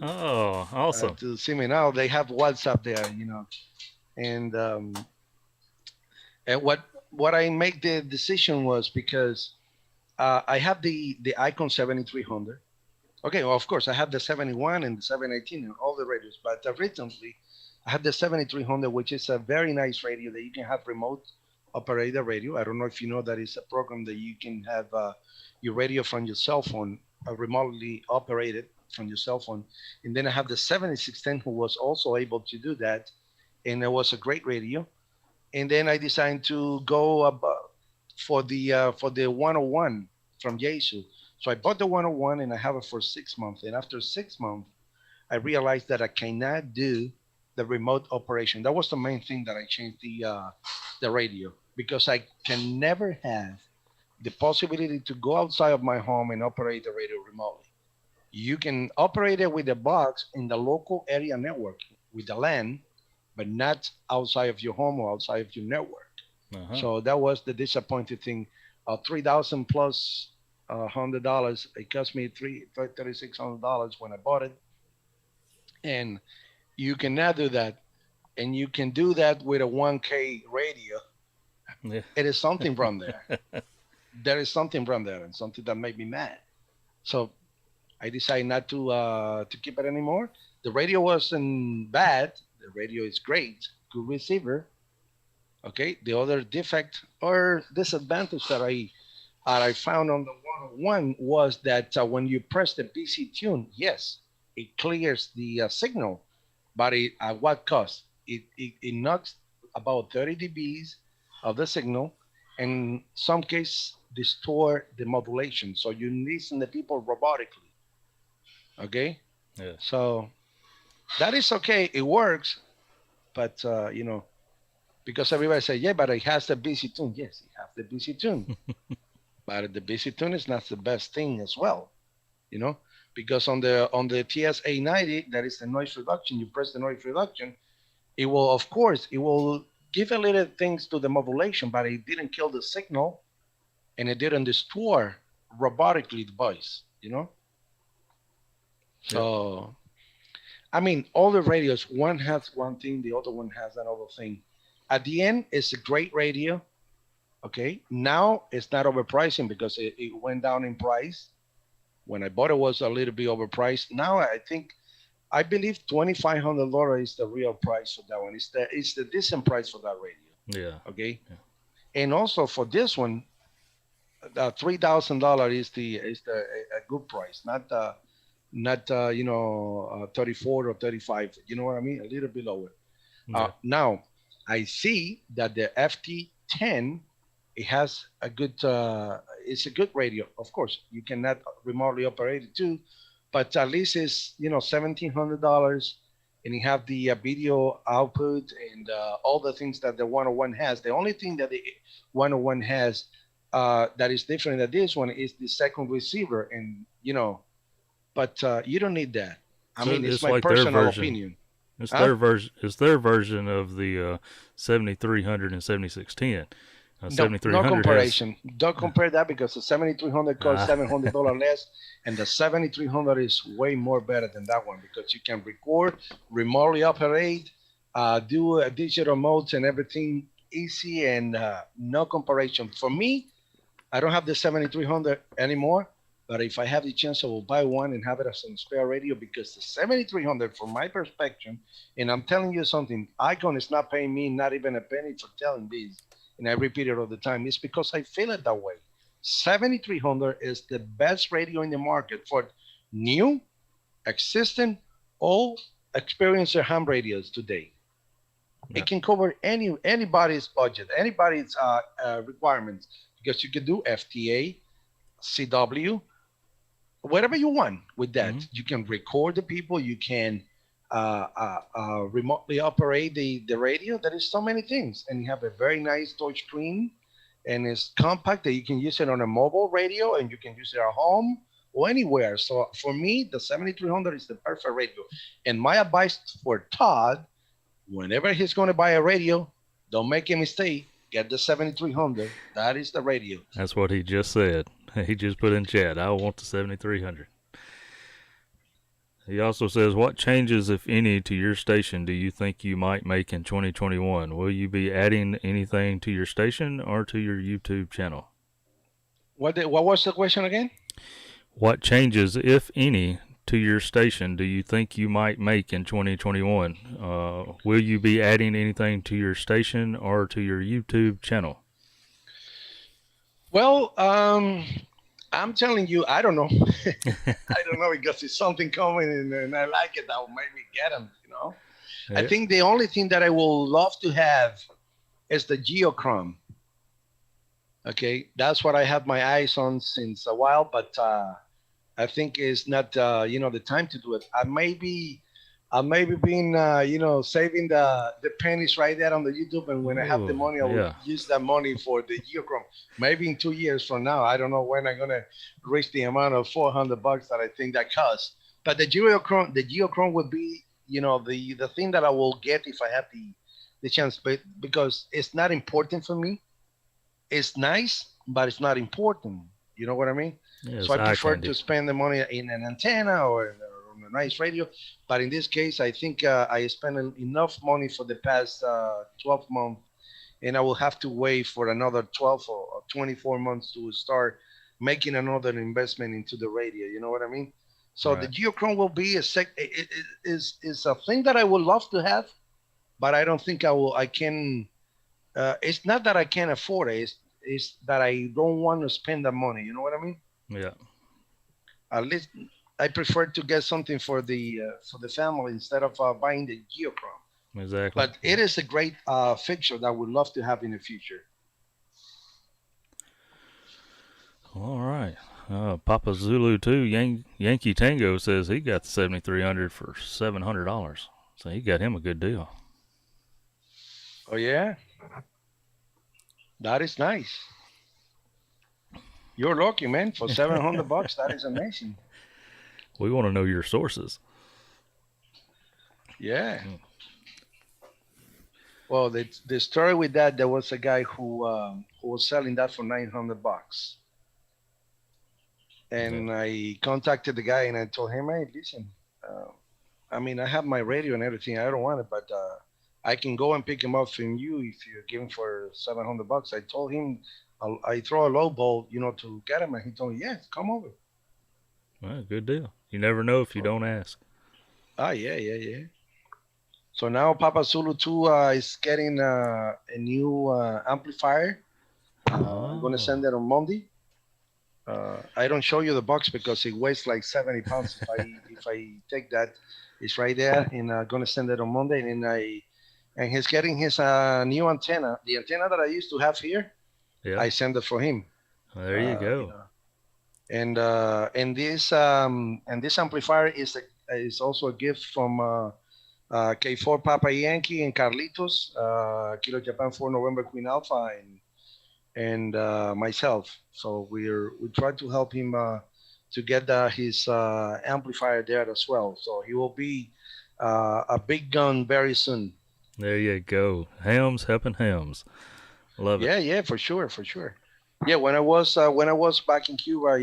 [SPEAKER 2] Oh, awesome.
[SPEAKER 1] to see me now. They have WhatsApp there, and what I make the decision was because I have the Icon 7300. Okay, well, of course, I have the 71 and the 718 and all the radios, but recently I have the 7300, which is a very nice radio that you can have remote operated radio. I don't know if you know that it's a program that you can have your radio from your cell phone remotely operated from your cell phone. And then I have the 7610, who was also able to do that, and it was a great radio. And then I decided to go for the 101 from Yaesu. So I bought the 101 and I have it for 6 months. And after 6 months, I realized that I cannot do the remote operation. That was the main thing that I changed the radio, because I can never have the possibility to go outside of my home and operate the radio remotely. You can operate it with the box in the local area network with the LAN, but not outside of your home or outside of your network. So that was the disappointing thing. 3,000 plus $100. It cost me $3,600 when I bought it, and you cannot do that. And you can do that with a 1K radio.
[SPEAKER 2] Yeah.
[SPEAKER 1] It is something wrong there. There is something wrong there, and something that made me mad. So I decided not to keep it anymore. The radio wasn't bad. The radio is great, good receiver. Okay. The other defect or disadvantage that I found on the 101 was that when you press the BC tune, yes, it clears the signal, but at what cost? It knocks about 30 dBs of the signal, and some cases distort the modulation. So you listen to people robotically. Okay.
[SPEAKER 2] Yeah.
[SPEAKER 1] So that is okay. It works, but because everybody say, yeah, but it has the BC tune. Yes, it has the BC tune. But the BC tune is not the best thing as well, because on the TSA 90, that is the noise reduction. You press the noise reduction, it will, of course, it will give a little things to the modulation, but it didn't kill the signal, and it didn't distort robotically the voice, So, I mean, all the radios, one has one thing, the other one has another thing. At the end, it's a great radio. Okay, now it's not overpricing because it went down in price. When I bought it was a little bit overpriced. Now I believe $2,500 is the real price for that one. It's the decent price for that radio.
[SPEAKER 2] Yeah.
[SPEAKER 1] Okay.
[SPEAKER 2] Yeah.
[SPEAKER 1] And also for this one, $3,000 is a good price, not 34 or 35. You know what I mean? A little bit lower.
[SPEAKER 2] Yeah.
[SPEAKER 1] Now I see that the FT10, it has a good, it's a good radio. Of course, you cannot remotely operate it too, but at least it's $1,700, and you have the video output and all the things that the 101 has. The only thing that the 101 has that is different than this one is the second receiver, and but you don't need that. I mean, it's my
[SPEAKER 2] like
[SPEAKER 1] personal opinion.
[SPEAKER 2] It's their version. It's their version of the 7300 and 7610. A
[SPEAKER 1] No, no
[SPEAKER 2] 7300 has.
[SPEAKER 1] comparison. Don't compare that because the 7300 costs $700 less, and the 7300 is way more better than that one because you can record, remotely operate, do digital modes and everything easy and no comparison. For me, I don't have the 7300 anymore, but if I have the chance, I will buy one and have it as a spare radio because the 7300, from my perspective, and I'm telling you something, Icon is not paying me not even a penny for telling this, and I repeat it all the time. It's because I feel it that way. 7300 is the best radio in the market for new, existing, all experiencer ham radios today.
[SPEAKER 2] Yeah.
[SPEAKER 1] It can cover anybody's budget, anybody's requirements because you can do FTA, CW, whatever you want with that.
[SPEAKER 2] Mhm.
[SPEAKER 1] You can record the people. You can remotely operate the radio. There is so many things, and you have a very nice touch screen, and it's compact that you can use it on a mobile radio, and you can use it at home or anywhere. So for me, the 7300 is the perfect radio. And my advice for Todd, whenever he's going to buy a radio, don't make a mistake. Get the 7300. That is the radio.
[SPEAKER 2] That's what he just said. He just put in chat, I want the 7300. He also says, what changes, if any, to your station do you think you might make in 2021? Will you be adding anything to your station or to your YouTube channel?
[SPEAKER 1] What was the question again?
[SPEAKER 2] What changes, if any, to your station do you think you might make in 2021? Will you be adding anything to your station or to your YouTube channel?
[SPEAKER 1] Well, I'm telling you, I don't know. I don't know because it's something coming and I like it. I'll maybe get them,
[SPEAKER 2] Yeah.
[SPEAKER 1] I think the only thing that I will love to have is the geochrome. Okay, that's what I have my eyes on since a while, but I think it's not, the time to do it. I may be being, saving the pennies right there on the YouTube, and when I have the money, I will use that money for the geochrome. Maybe in 2 years from now, I don't know when I'm gonna reach the amount of $400 that I think that costs. But the geochrome would be, the thing that I will get if I have the chance, but because it's not important for me. It's nice, but it's not important. You know what I mean?
[SPEAKER 2] Yeah,
[SPEAKER 1] so I prefer to spend the money in an antenna or on a nice radio. But in this case, I think I spent enough money for the past 12 months, and I will have to wait for another 12 or 24 months to start making another investment into the radio. You know what I mean? So
[SPEAKER 2] Right.
[SPEAKER 1] the geochrome will be is a thing that I would love to have, but I don't think I can. It's not that I can't afford it. It's that I don't want to spend the money. You know what I mean?
[SPEAKER 2] Yeah.
[SPEAKER 1] At least I prefer to get something for the family instead of buying the geochrome.
[SPEAKER 2] Exactly.
[SPEAKER 1] But it is a great fixture that I would love to have in the future.
[SPEAKER 2] All right. Papa Zulu 2 Yankee Tango says he got the 7300 for $700. So he got him a good deal.
[SPEAKER 1] Oh yeah, that is nice. You're lucky, man. For $700, that is amazing.
[SPEAKER 2] We want to know your sources.
[SPEAKER 1] Yeah. Well, the story with that, there was a guy who was selling that for $900, and I contacted the guy and I told him, hey, listen, I mean, I have my radio and everything. I don't want it, but I can go and pick him up from you if you're giving for $700. I told him I throw a low ball, to get him, and he told me, yes, come over.
[SPEAKER 2] Well, good deal. You never know if you don't ask.
[SPEAKER 1] Yeah. So now Papa Zulu 2 is getting a new amplifier. I'm going to send it on Monday. I don't show you the box because it weighs like 70 pounds. If I take that, it's right there, and I'm going to send it on Monday. And he's getting his new antenna. The antenna that I used to have here, I send it for him.
[SPEAKER 2] There you go.
[SPEAKER 1] And this amplifier is also a gift from K4 Papa Yankee and Carlitos, Kilo Japan 4 November Queen Alpha, and myself. So we try to help him to get his amplifier there as well. So he will be a big gun very soon.
[SPEAKER 2] There you go. Hams helping hams. Love it.
[SPEAKER 1] Yeah, for sure, for sure. Yeah, when I was back in Cuba,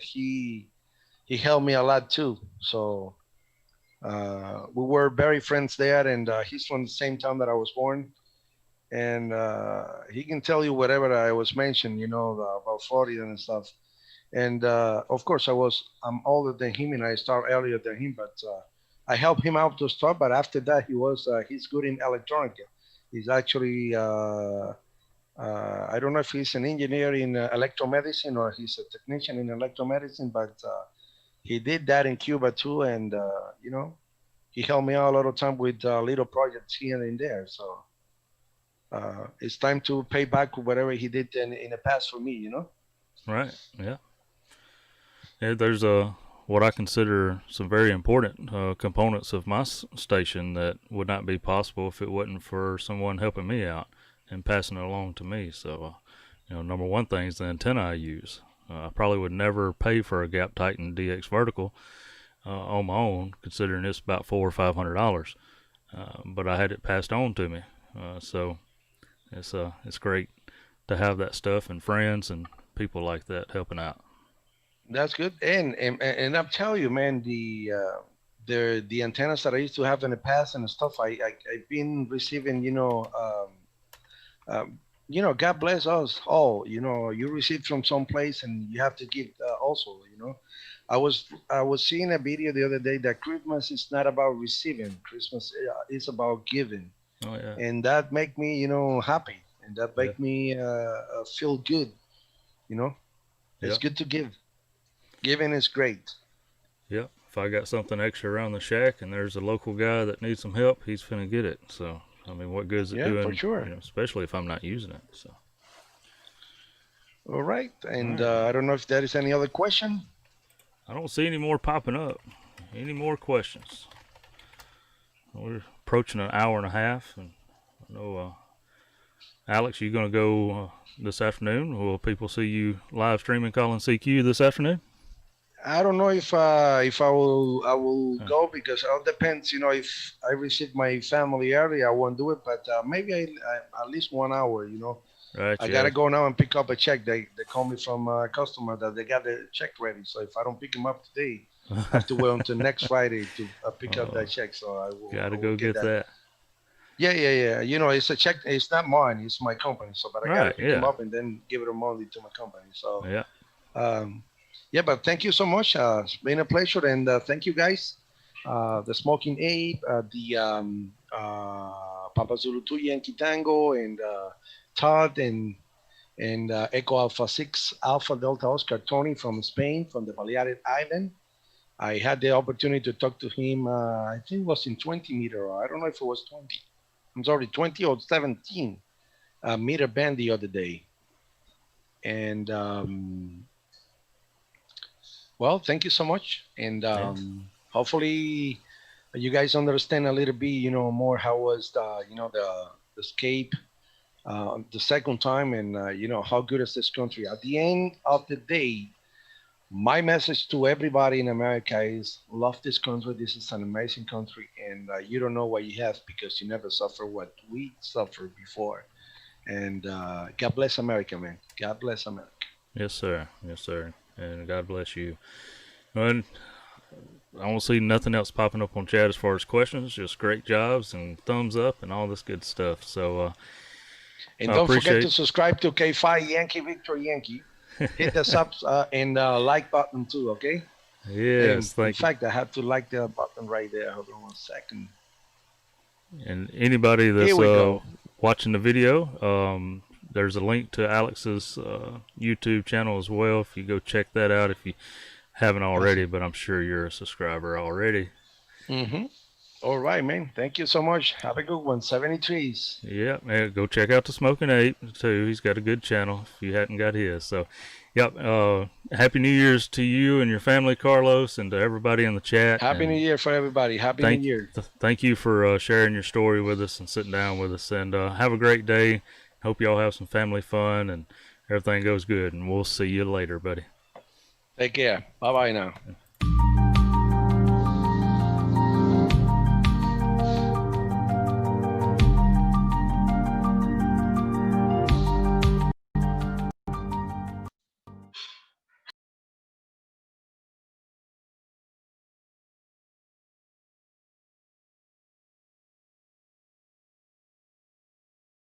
[SPEAKER 1] he helped me a lot too. So we were very friends there, and he's from the same town that I was born, and he can tell you whatever I was mentioned, about Florida and stuff. And of course, I'm older than him, and I start earlier than him, but I helped him out to start. But after that, he's good in electronic. He's actually I don't know if he's an engineer in electromedicine or he's a technician in electromedicine, but he did that in Cuba too, and he helped me out a lot of time with little projects here and there. So it's time to pay back whatever he did in the past for me.
[SPEAKER 2] Right. Yeah. Yeah. There's what I consider some very important components of my station that would not be possible if it wasn't for someone helping me out and passing it along to me. So, number one thing is the antenna I use. I probably would never pay for a Gap Titan DX Vertical on my own, considering it's about $400 or $500. But I had it passed on to me, so it's great to have that stuff and friends and people like that helping out.
[SPEAKER 1] That's good. And I'm telling you, man, the antennas that I used to have in the past and stuff, I've been receiving, God bless us all. You receive from some place and you have to give also. I was seeing a video the other day that Christmas is not about receiving. Christmas is about giving,
[SPEAKER 2] Oh yeah.
[SPEAKER 1] and that make me, happy, and that
[SPEAKER 2] Yeah.
[SPEAKER 1] make me feel good. It's
[SPEAKER 2] Yeah.
[SPEAKER 1] good to give. Giving is great.
[SPEAKER 2] Yep. If I got something extra around the shack and there's a local guy that needs some help, he's finna get it. So, I mean, what good is it
[SPEAKER 1] Yeah,
[SPEAKER 2] doing?
[SPEAKER 1] for sure.
[SPEAKER 2] Especially if I'm not using it. So,
[SPEAKER 1] All right, and
[SPEAKER 2] all right.
[SPEAKER 1] I don't know if there is any other question.
[SPEAKER 2] I don't see any more popping up. Any more questions? We're approaching an hour and a half, and I know, Alex, you gonna go this afternoon? Will people see you live streaming calling CQ this afternoon?
[SPEAKER 1] I don't know if I will
[SPEAKER 2] Huh.
[SPEAKER 1] go because it all depends. If I receive my family early, I won't do it. But maybe at least 1 hour.
[SPEAKER 2] Right.
[SPEAKER 1] I
[SPEAKER 2] Yeah.
[SPEAKER 1] gotta go now and pick up a check. They call me from a customer that they got the check ready. So if I don't pick them up today, I have to wait until next Friday to pick up that check. So I will.
[SPEAKER 2] Gotta
[SPEAKER 1] I will
[SPEAKER 2] go get that.
[SPEAKER 1] Yeah. It's a check. It's not mine. It's my company. So, but I gotta
[SPEAKER 2] Right.
[SPEAKER 1] pick them
[SPEAKER 2] Yeah.
[SPEAKER 1] up and then give it a money to my company. So.
[SPEAKER 2] Yeah.
[SPEAKER 1] Yeah, but thank you so much. It's been a pleasure, and thank you guys. The Smoking Ape, the Papa Zulu 2 Yankee Tango, and Todd, and Echo Alpha 6 Alpha Delta Oscar Tony from Spain, from the Balearic Island. I had the opportunity to talk to him, I think it was in 20 meter, or I don't know if it was 20. I'm sorry, 20 or 17 meter band the other day. And well, thank you so much, and
[SPEAKER 2] Yeah.
[SPEAKER 1] hopefully you guys understand a little bit, more how was the escape the second time, and how good is this country. At the end of the day, my message to everybody in America is love this country. This is an amazing country, and you don't know what you have because you never suffer what we suffered before. And God bless America, man. God bless America.
[SPEAKER 2] Yes, sir. Yes, sir. And God bless you. And I don't see nothing else popping up on chat as far as questions. Just great jobs and thumbs up and all this good stuff. So,
[SPEAKER 1] And
[SPEAKER 2] I
[SPEAKER 1] don't forget to
[SPEAKER 2] appreciate.
[SPEAKER 1] subscribe to K5 Yankee Victor Yankee. Hit the subs and like button too, okay? And
[SPEAKER 2] Yes,
[SPEAKER 1] in
[SPEAKER 2] thank you.
[SPEAKER 1] fact, I have to like the button right there. Hold on 1 second.
[SPEAKER 2] And anybody
[SPEAKER 1] Here
[SPEAKER 2] that's
[SPEAKER 1] we go.
[SPEAKER 2] watching the video, there's a link to Alex's YouTube channel as well. If you go check that out, if you haven't already,
[SPEAKER 1] Awesome.
[SPEAKER 2] but I'm sure you're a subscriber already.
[SPEAKER 1] Mm-hmm. All right, man. Thank you so much. Have a good one. 73s.
[SPEAKER 2] Yep, and go check out the Smoking Ape too. He's got a good channel if you hadn't got his. So, yep. Happy New Year's to you and your family, Carlos, and to everybody in the chat.
[SPEAKER 1] Happy New
[SPEAKER 2] And
[SPEAKER 1] Year for everybody. Happy New Year.
[SPEAKER 2] thank you for sharing your story with us and sitting down with us. And have a great day. Hope y'all have some family fun and everything goes good. And we'll see you later, buddy.
[SPEAKER 1] Take care. Bye bye now.